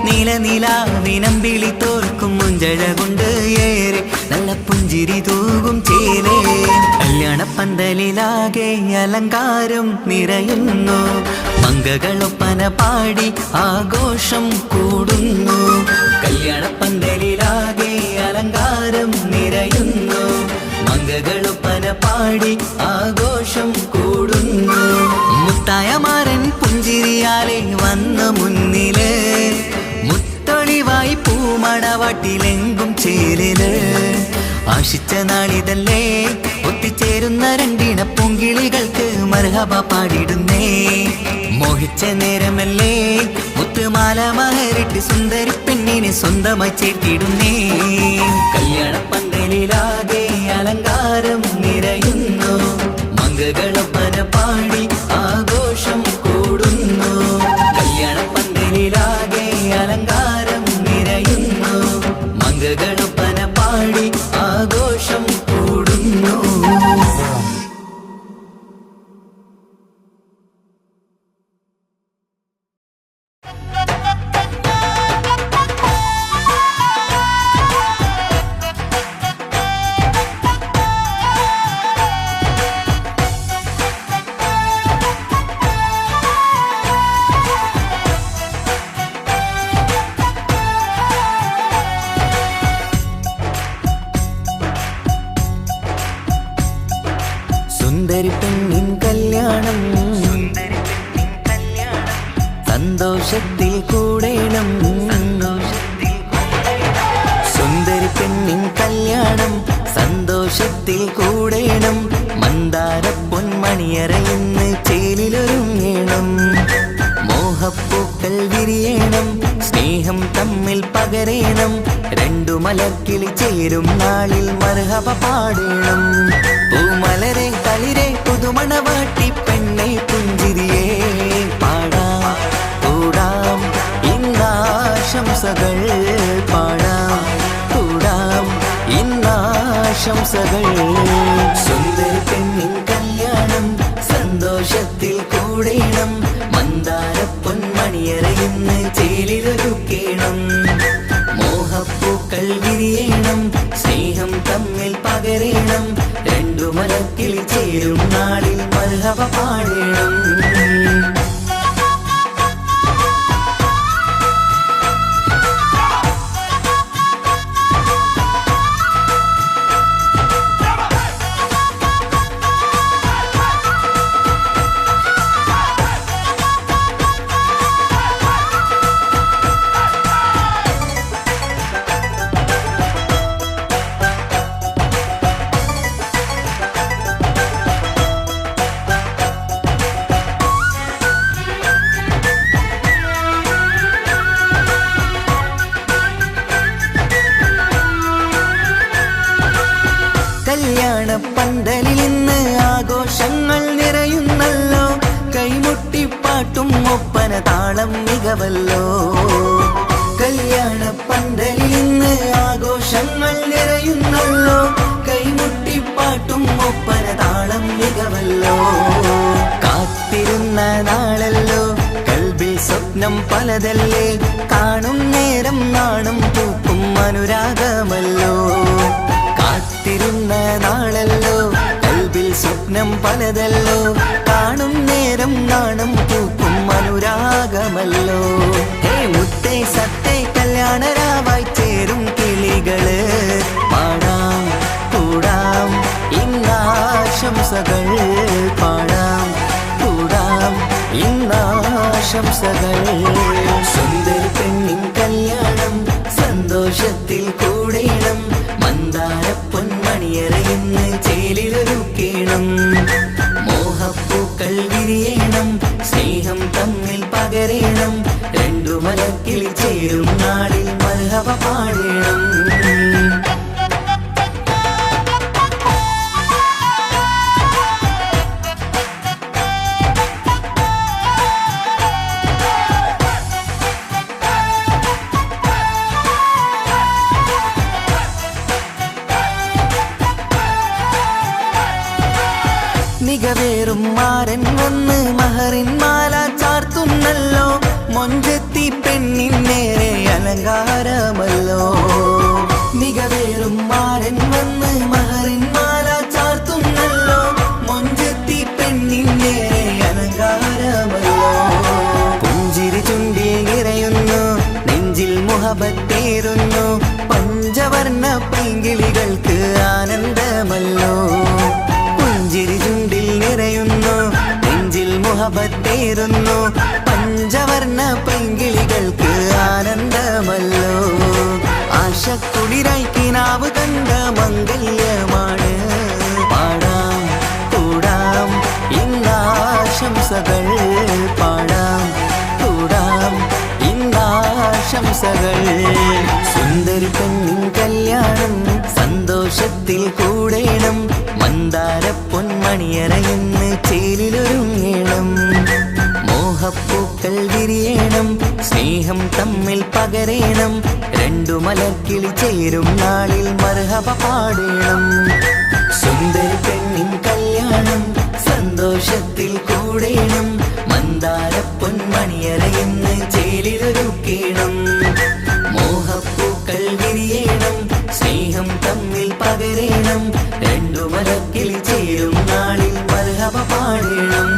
Speaker 1: നീലനിലാവിനമ്പിളി തോൽക്കും മുഞ്ചഴകൊണ്ട് ഏറെ നല്ല പുഞ്ചിരി തൂകും ചേലേ. കല്യാണപ്പന്തലിലാകെ അലങ്കാരം നിറയുന്നു, മംഗകളൊപ്പന പാടി ആഘോഷം കൂടുന്നു. കല്യാണപ്പന്തലിലാകെ അലങ്കാരം നിറയുന്നു, മംഗകളൊപ്പന പാടി ആഘോഷം കൂടുന്നു. മുത്തായമാരൻ പുഞ്ചിരിയാലെ വന്ന മുന്നില്, മുത്തൊളിവായി പൂമടവാട്ടിലെങ്കും ചേലില്. ആശിച്ച നാളിതല്ലേ ഒത്തിച്ചേരുന്ന രണ്ടിണ പൂങ്കിളികൾക്ക് മർഹബ പാടിടുന്നേ. മോഹിച്ച നേരമല്ലേ മുത്തുമാല മഹരിട്ട് സുന്ദരി പെണ്ണിനെ സ്വന്തമായി ചേർത്തിടുന്നേ. കല്യാണപ്പന്തലിലാകെ അലങ്കാരം നിറയുന്നു, മംഗകളൊപ്പന പാടി ആഘോഷം കൂടുന്നു. കല്യാണപ്പന്തലിലാകെ അലങ്കാരം നിറയുന്നു, മംഗകളൊപ്പന പാടി ആഘോഷം കൂടുന്നു. സുന്ദരി പെണ്ണിൻ കല്യാണം സന്തോഷത്തിൽ കൂടേണം സുന്ദരി പെണ്ണിൻ കല്യാണം സന്തോഷത്തിൽ കൂടേണം മന്ദാര പൊന്മണിയറയിന്ന് ചേലിലൊരുങ്ങേണം മോഹപ്പൂക്കൾ വിരിയണം സ്നേഹം തമ്മിൽ പകരേണം രണ്ടു മലർക്കിളി ചേരും നാളിൽ മർഹബ പാടേണം പൂമലരെ കളിരെ പുതുമണവാട്ടി പെണ്ണെ പുഞ്ചിരിയേ പാടാം കൂടാം ഇന്നാശംസകൾ പാടാം കൂടാം ഇന്നാശംസകൾ സുന്ദരി പെണ്ണിൻ കല്യാണം സന്തോഷത്തിൽ കൂടേണം മന്ദാര പൊന്മണിയറയിന്ന് ചേലിലൊരുക്കേണം മോഹപ്പൂക്കൾ വിരിയണം സ്നേഹം തമ്മിൽ പകരേണം രണ്ടു മലക്കിളി ചേരും നാളിൽ മർഹബ പാടേണം കല്യാണ പന്തലിൽ ഇന്ന് ആഘോഷങ്ങൾ നിറയുന്നല്ലോ കൈമുട്ടിപ്പാട്ടും ഒപ്പന താളം മികവല്ലോ കല്യാണ പന്തലിൽ ഇന്ന് ആഘോഷങ്ങൾ നിറയുന്നല്ലോ കൈമുട്ടിപ്പാട്ടും ഒപ്പന താളം മികവല്ലോ കാത്തിരുന്ന നാളല്ലോ കൽബിൽ സ്വപ്നം പലതല്ലേ കാണും നേരം നാണം പൂക്കും അനുരാഗമല്ലോ കാത്തിരുന്ന നാളല്ലോ കൽബിൽ സ്വപ്നം പലതല്ലോ കാണും നേരം നാണം പൂക്കും അനുരാഗമല്ലോ ഹേ മുത്തേ സത്തേ കല്യാണരാവായി ചേരും കിളികള് പാടാം കൂടാം ഇന്നാശംസകൾ പാടാം കൂടാം ഇന്നാശംസകൾ സുന്ദരി പെണ്ണിൻ കല്യാണം സന്തോഷത്തിൽ കൂടേണം മന്ദാര പൊന്മണിയറയിന്ന് ചേലിലൊരുക്കേണം മോഹപ്പൂക്കൾ വിരിയണം സ്നേഹം തമ്മിൽ പകരേണം രണ്ടു മലക്കിളി ചേരും നാളിൽ മർഹബ പാടേണം മികവേറും മാരൻ വന്ന് മഹറിൻ മാല ചാർത്തുന്നല്ലോ മൊഞ്ചെത്തി പെണ്ണിൻ നേരെ അലങ്കാരമല്ലോ മികവേറും മാരൻ വന്ന് മഹറിൻ മാല ചാർത്തുന്നല്ലോ മൊഞ്ചെത്തി പെണ്ണിൻ നേരെ അലങ്കാരമല്ലോ പുഞ്ചിരി ചുണ്ടിൽ നിറയുന്നു നെഞ്ചിൽ മുഹബത്തേറുന്നു പഞ്ചവർണ്ണ പൈങ്കിളികൾക്ക് ആനന്ദമല്ലോ പുഞ്ചിരി ചുണ്ടിൽ നിറയുന്നു നെഞ്ചിൽ മുഹബത്തേറുന്നു പഞ്ചവർണ്ണ പൈങ്കിളികൾക്ക് ആനന്ദമല്ലോ ആശക്കുളിരായി കിനാവ് കണ്ട മംഗല്യമാണ് പാടാം കൂടാം ഇന്നാശംസകൾ പാടാം കൂടാം ഇന്നാശംസകൾ സുന്ദരി പെണ്ണിൻ കല്യാണം സന്തോഷത്തിൽ കൂടേണം മന്ദാര പൊന്മണിയറയിന്ന് ചേലിലൊരുങ്ങേണം മോഹപ്പൂക്കൾ വിരിയണം സ്നേഹം തമ്മിൽ പകരേണം രണ്ടു മലർക്കിളി ചേരും നാളിൽ മർഹബ പാടേണം സുന്ദരി പെണ്ണിൻ കല്യാണം സന്തോഷത്തിൽ കൂടേണം മന്ദാര പൊന്മണിയറയിന്ന് ചേലിലൊരുക്കേണം മോഹപ്പൂക്കൾ വിരിയണം സ്നേഹം തമ്മിൽ പകരേണം രണ്ടു മലക്കിളി ചേരും നാളിൽ മർഹബ പാടേണം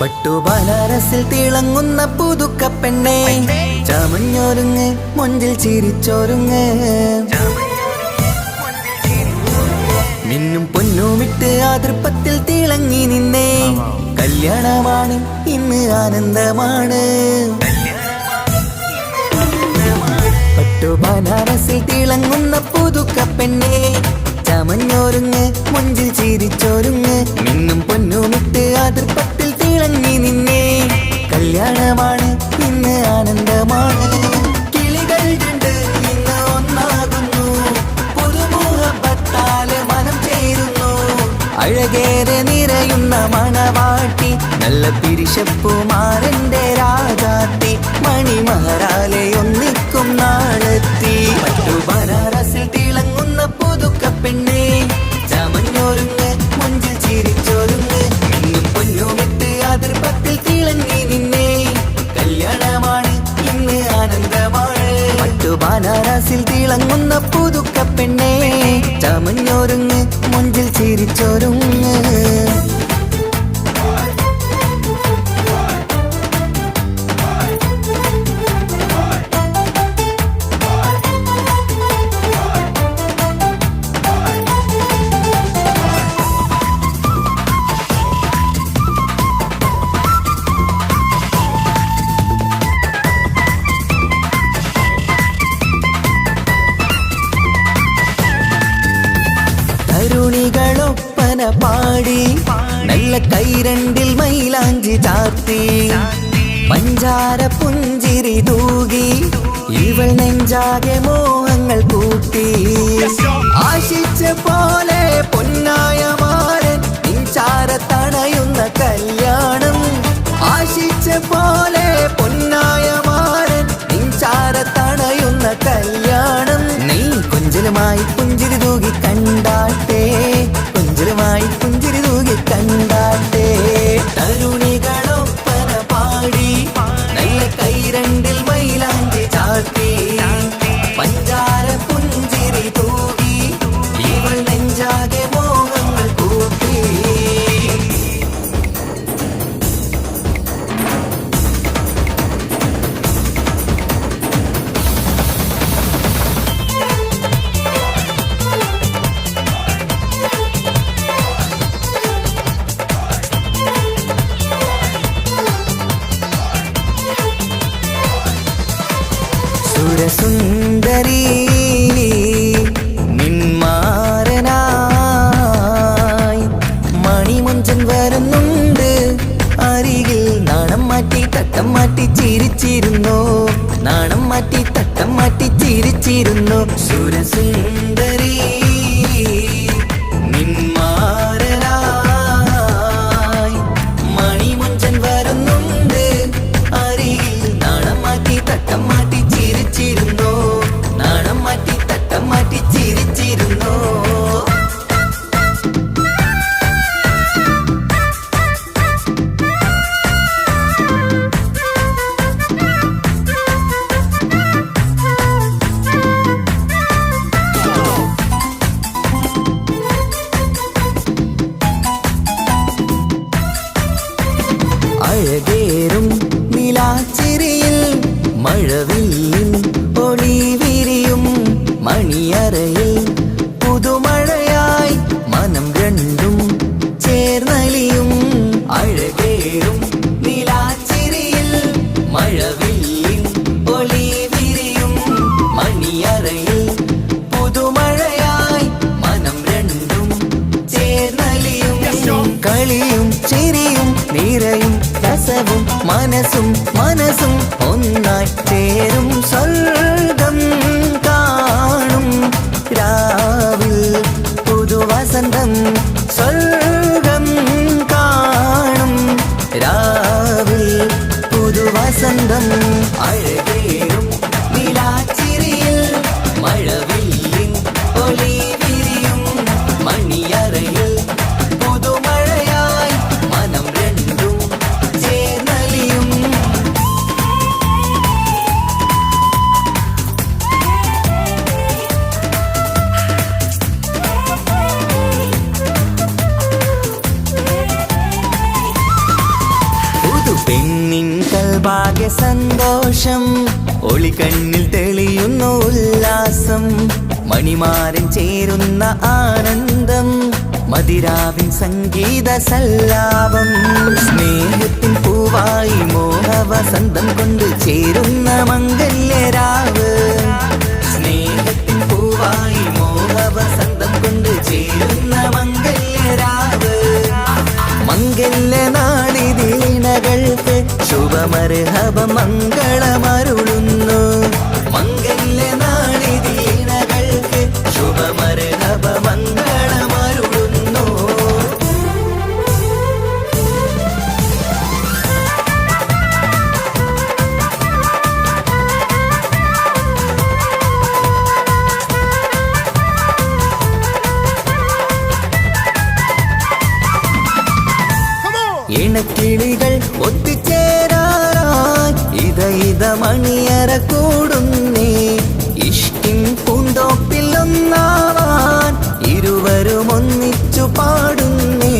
Speaker 1: പട്ടുബനാരസിൽ തിളങ്ങുന്ന പുതുക്ക പെണ്ണെ ചമഞ്ഞൊരുങ്ങ് മൊഞ്ചിൽ ചിരിച്ചൊരുങ്ങ് മിന്നും പൊന്നുമിട്ട് ആതൃപ്പത്തിൽ തിളങ്ങി നിന്നേ കല്യാണമാണ് ഇന്ന് ആനന്ദമാണ് പട്ടുബനാരസിൽ തിളങ്ങുന്ന പുതുക്ക പെണ്ണെ ചമഞ്ഞൊരുങ്ങ് മൊഞ്ചിൽ ചിരിച്ചൊരുങ്ങ് മിന്നും പൊന്നുമിട്ട് ആതൃപ്പത്തിൽ തിളങ്ങി നിന്നേ കല്യാണമാണ് ഇന്ന് ആനന്ദമാണ് കിളികൾ രണ്ട് ഇന്ന് ഒന്നാകുന്നു പുതുമുഹബത്താല് മനം ചേരുന്നു അഴകേറെ നിറയുന്ന മണവാട്ടി നല്ല പിരിശപ്പുമാരന്റെ രാജാത്തി മണിമഹറാലെ ഒന്നിക്കും നാളെത്തി പട്ടുബനാരസിൽ തിളങ്ങുന്ന പുതുക്ക പെണ്ണെ ചമഞ്ഞൊരുങ്ങ് മുഞ്ചിൽ ചിരിച്ചൊരുങ്ങ് മിന്നും പൊന്നുമിട്ട് അതിർപ്പത്തിൽ തിളങ്ങി നിന്നേ കല്യാണമാണ് ഇന്ന് ആനന്ദമാണ് പട്ടുബനാരസിൽ തിളങ്ങുന്ന പുതുക്ക പെണ്ണെ ചമഞ്ഞൊരുങ്ങ് മുഞ്ചിൽ ചിരിച്ചൊരുങ്ങ് തരുണികളൊപ്പന പാടി നല്ല കൈരണ്ടിൽ മൈലാഞ്ചി ചാർത്തി പഞ്ചാര പുഞ്ചിരി തൂകി ഇവൾ നെഞ്ചാകെ മോഹങ്ങൾ കൂട്ടി ആശിച്ച പോലെ പൊന്നായ മാരൻ നിൻചാര തണയുന്ന കല്യാണം ആശിച്ച പോലെ പൊന്നായ മാരൻ നിൻചാര തണയുന്ന കല്യാണം നീ കൊഞ്ചലുമായി പുഞ്ചിരി തൂകി കണ്ടാട്ടെ കൊഞ്ചലുമായി പുഞ്ചിരി തൂകി കണ്ടാട്ടെ തരുണികളൊപ്പന പാടി നല്ല കൈരണ്ടിൽ മൈലാഞ്ചി ചാർത്തി പഞ്ചാര പുഞ്ചിരി തൂകി ഇവൾ നെഞ്ചാകെ മോഹങ്ങൾ കൂട്ടി സുരസുന്ദരി നിന്മാരനായി മണിമുഞ്ചൻ വരുന്നുണ്ട് അരികിൽ നാണം മാറ്റി തട്ടം മാറ്റി ചിരിച്ചിരുന്നു നാണം മാറ്റി തട്ടം മാറ്റി ചിരിച്ചിരുന്നു സുരസുന്ദരി നിന്മാരനായി മണിമുഞ്ചൻ വരുന്നുണ്ട് അരികിൽ നാണം മാറ്റി തട്ടം മാറ്റി ചിരിച്ചിരുന്നു നാണം മാറ്റി തട്ടം മാറ്റി ചിരിച്ചിരുന്നു അഴകേറും നിലാച്ചിരിയിൽ മഴവില്ലിൻ ഒളി വിരിയും മണിയറയിൽ പുതുമഴയായി മനം രണ്ടും ചേർന്നലിയും അഴകേറും നിലാച്ചിരിയിൽ മഴവില്ലിൻ ഒളി വിരിയും മണിയറയിൽ പുതുമഴയായി മനം രണ്ടും ചേർന്നലിയും കളിയും ചിരിയും നിറയും രസവും മനസ്സും മനസ്സും ഒന്നായി ചേരും സ്വർഗം കാണും രാവിൽ പുതുവസന്തം സ്വർഗം കാണും രാവിൽ പുതുവസന്തം അഴകേറും നിലാച്ചിരിയിൽ മഴവില്ലിൻ ഒളി വിരിയും മണിയറയിൽ പുതുമഴയായി മനം രണ്ടും ചേർന്നലിയും സന്തോഷം, ഒളികണ്ണിൽ തെളിയുന്നു ഉല്ലാസം, മണിമാരൻ ചേരുന്ന ആനന്ദം, മതിരാവിൻ സംഗീത സല്ലാപം. സ്നേഹത്തിൻ പൂവായി മോഹവസന്തം കൊണ്ട് ചേരുന്ന മംഗല്യരാവ്, സ്നേഹത്തിൻ പൂവായി മോഹവസന്തം കൊണ്ട് ചേരുന്ന മംഗല്യരാവ്. മംഗല്യനാളിതീണകൾക്ക് ശുഭമർഹബ മംഗളമരുളുന്നു, മംഗല്യനാളിതീണകൾക്ക് ശുഭമർഹബ മംഗളമരുളുന്നു. ഇണക്കിളികൾ ഒത്തുചേരാറായി ഇത മണിയറ കൂടുന്നേ, ഇഷ്കിൻ പൂന്തോപ്പിൽ ഒന്നാവാൻ ഇരുവരും ഒന്നിച്ചു പാടുന്നേ.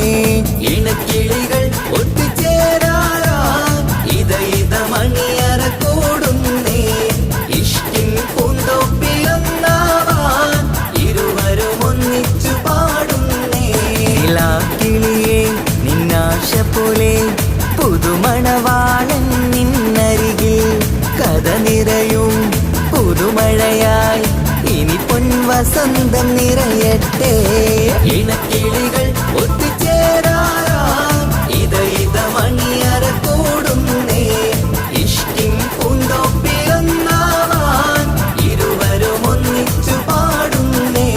Speaker 1: ഇണക്കിളികൾ ഒത്തുചേരാറായി ഇത മണിയറ കൂടുന്നേ, ഇഷ്കിൻ പൂന്തോപ്പിൽ ഒന്നാവാൻ ഇരുവരും ഒന്നിച്ചു പാടുന്നേ. കിളിയേ നിന്നാശ പോലെ പുതുമണവാളൻ നിന്നരികിൽ കഥ നിറയും പുതുമഴയായി ഇനി പൊൻവസന്തം നിറയട്ടെ. ഇണക്കിളികൾ ഒത്തുചേരാറാം ഇത മണിയറ കൂടുന്നേ, ഇഷ്കിൻ പൂന്തോപ്പിലൊന്നാവാൻ ഇരുവരും ഒന്നിച്ചു പാടുന്നേ.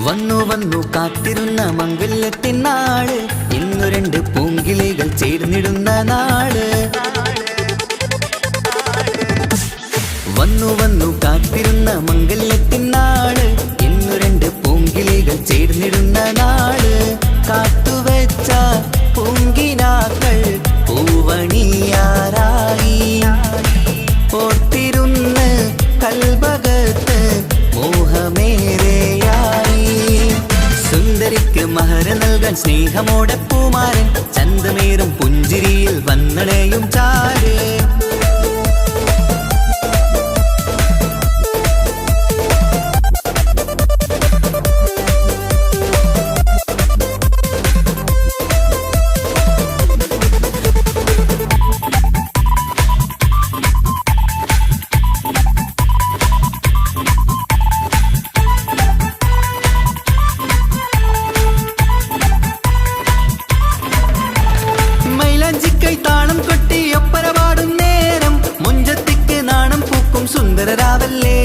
Speaker 1: വന്നു വന്നു കാത്തിരുന്ന മംഗല്യത്തിൻ നാള്, ഇന്നു രണ്ട് പൂങ്കിളികൾ ചേർന്നിടുന്ന നാള്. വന്നു വന്നു കാത്തിരുന്ന മംഗല്യത്തിൻ നാള്, ഇന്നു രണ്ട് പൂങ്കിളികൾ ചേർന്നിടുന്ന നാള്. കാത്തുവെച്ച പൂങ്കിനാക്കൾ പൂവണിയാറായി, ഓർത്തിരുന്ന് കൽബകത്ത് മോഹമേറെയായി. സുന്ദരിക്ക് മഹർ നൽകാൻ സ്നേഹമോടെ പൂമാരൻ, ചന്തമേറും പുഞ്ചിരിയിൽ വന്നണയും ചാര്. താളം കൊട്ടി ഒപ്പര പാടും നേരം, മുഞ്ചത്തിക്ക് നാണം പൂക്കും സുന്ദരരാവല്ലേ.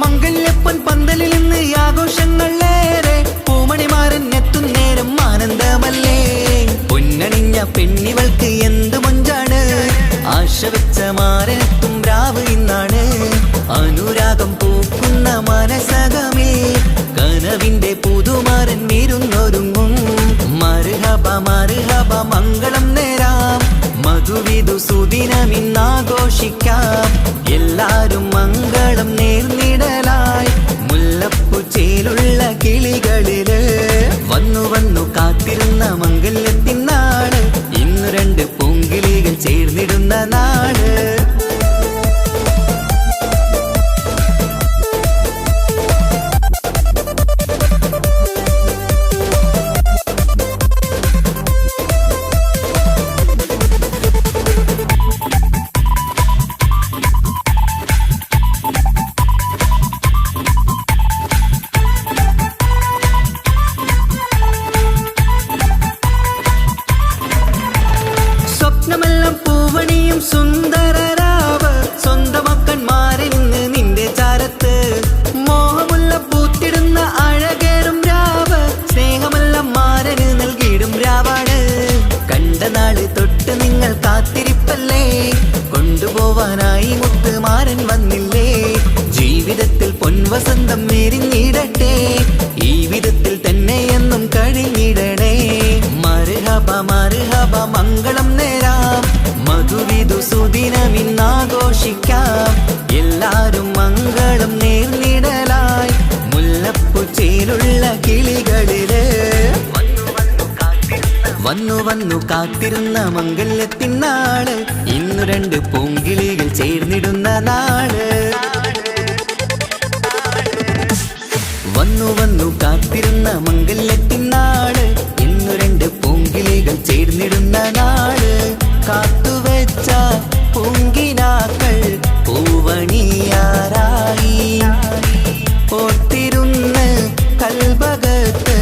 Speaker 1: മംഗല്യപ്പൻ പന്തലിൽ നിന്ന് ആഘോഷങ്ങളേറെ, പൂമണിമാരൻ എത്തും നേരം ആനന്ദമല്ലേ. പൊന്നണിഞ്ഞ പെണ്ണിവൾക്ക് എന്ത് മൊഞ്ചാണ്, ആശ വെച്ച മാരനെത്തും രാവ് ഇന്നാണ്. അനുരാഗം പൂക്കുന്ന മനസകമേ കനവിന്റെ പുതുമാരൻ ഇരുന്നൊരുങ്ങും. മർഹബ മർഹബ മംഗളം നേരാം, മധുവിധു സുദിനമിന്നാഘോഷിക്കാം. എല്ലാരും മംഗളം നേർന്നിടലായി മുല്ലപ്പുച്ചയിലുള്ള കിളികളില്. വന്നു വന്നു കാത്തിരുന്ന മംഗല്യത്തിൻ നാള്, ഇന്നു രണ്ട് പൂങ്കിളികൾ ചേർന്നിടുന്ന നാള്. മുത്തുമാരൻ വന്നില്ലേ ജീവിതത്തിൽ പൊൻവസന്തം വിരിഞ്ഞിടട്ടെ ഈ വിധത്തിൽ തന്നെ എന്നും കഴിഞ്ഞിടണേ മർഹബ മർഹബ മംഗളം നേരാം മധുവിധു സുദിനമിന്നാഘോഷിക്കാം എല്ലാരും മംഗളം നേർന്നിടലായി മുല്ലപ്പൂ ചേലുള്ള കിളികളില് വന്നു വന്നു കാത്തിരുന്ന മംഗല്യത്തിൻ നാള് ഇന്നു രണ്ട് പൂങ്കിളികൾ ചേർന്നിടുന്ന നാള് വന്നു വന്നു കാത്തിരുന്ന മംഗല്യത്തിൻ നാള് ഇന്നു രണ്ട് പൂങ്കിളികൾ ചേർന്നിടുന്ന നാള് കാത്തുവെച്ച പൂങ്കിനാക്കൾ പൂവണിയാറായി ഓർത്തിരുന്ന് കൽബകത്ത്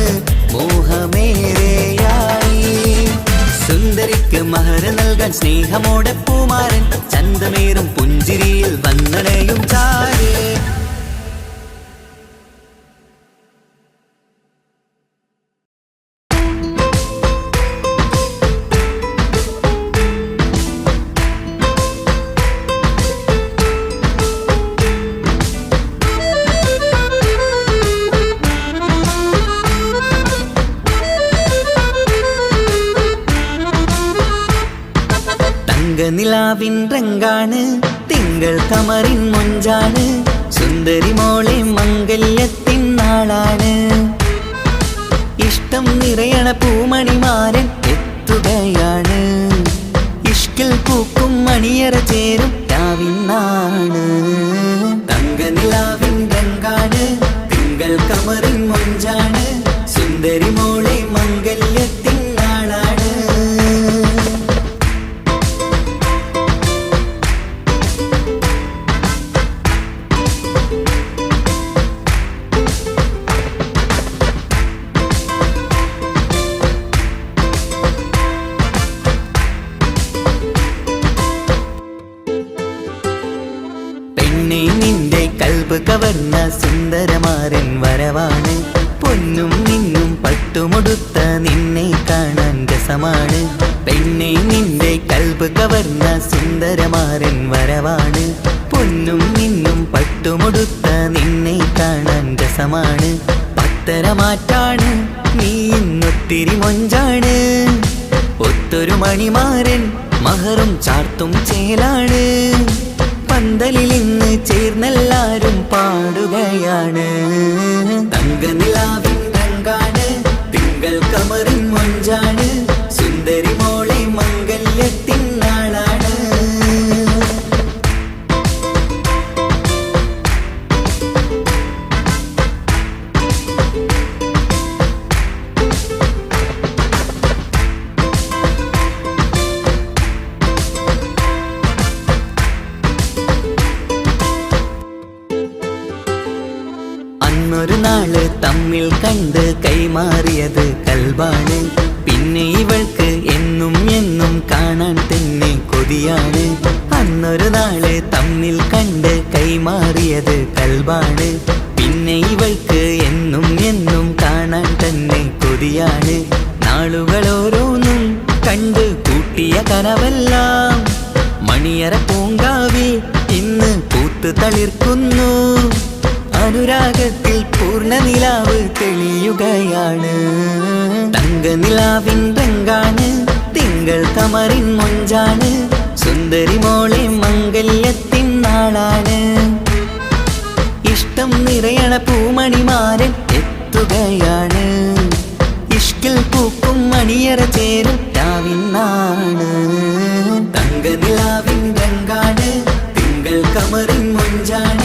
Speaker 1: മോഹമേറെയായി സുന്ദരിക്ക് മഹർ നൽകാൻ സ്നേഹമോടെ പൂമാരൻ ചന്തമേറും പുഞ്ചിരിയിൽ വന്നണയും ചാര് നിലാവിൻ രംഗാണ് തിങ്കൾ കമറിൻ മൊഞ്ചാണ് സുന്ദരി മോളെ മംഗല്യത്തിൻ നാളാണ് ഇഷ്ടം നിറയണ പൂമണിമാരൻ എത്തുകയാണ് ഇഷ്കിൽ പൂക്കും മണിയറ ചേരും രാവിനാണ് തങ്ക നിലാവിൻ രംഗാണ് തിങ്കൾ കമറിൻ മൊഞ്ചാണ് സുന്ദരി മോളെ മംഗല്യത്തിൻ നാളാണ് നിന്റെ കൽബ് കവർന്ന സുന്ദരമാരൻ വരവാണ് പൊന്നും നിന്നും പട്ടുമുടുത്ത നിന്നെ കാണാൻ രസമാണ് പെണ്ണെ നിന്റെ കൽബ് കവർന്ന സുന്ദരമാരൻ വരവാണ് പൊന്നും നിന്നും പട്ടുമുടുത്ത നിന്നെ കാണാൻ രസമാണ് പത്തരമാറ്റാണ് നീ ഇന്നൊത്തിരി മൊഞ്ചാണ് ഒത്തൊരു മണിമാരൻ മഹറും ചാർത്തും ചേലാണ് പന്തലിൽ ഇന്ന് ചേർന്നെല്ലാരും പാടുകയാണ് തങ്ക നിലാവിൻ രംഗാണ് തിങ്കൾ കമറിൻ മൊഞ്ചാണ് സുന്ദരി മോളെ മംഗല്യത്തിൻ നാളാണ് ഒരു നാള് തമ്മിൽ കണ്ട് കൈമാറിയത് കൽബാണ് പിന്നെ ഇവൾക്ക് എന്നും എന്നും കാണാൻ തന്നെ കൊതിയാണ് അന്നൊരു നാള് തമ്മിൽ കണ്ട് കൈമാറിയത് കൽബാണ് പിന്നെ ഇവൾക്ക് എന്നും എന്നും കാണാൻ തന്നെ കൊതിയാണ് നാളുകൾ ഓരോന്നും കണ്ട് കൂട്ടിയ കനവെല്ലാം മണിയറ പൂങ്കാവിൽ ഇന്ന് പൂത്തു തളിർക്കുന്നു അനുരാഗത്തിൽ പൂർണ്ണ നിലാവ് തെളിയുകയാണ് തങ്ക നിലാവിൻ രംഗാണ് തിങ്കൾ കമറിൻ മൊഞ്ചാണ് സുന്ദരി മോളെ മംഗല്യത്തിൻ നാളാണ് ഇഷ്ടം നിറയണ പൂമണിമാരൻ എത്തുകയാണ് ഇഷ്കിൽ പൂക്കും മണിയറ ചേരും രാവിനാണ് തങ്ക നിലാവിൻ രംഗാണ് തിങ്കൾ കമറിൻ മൊഞ്ചാണ്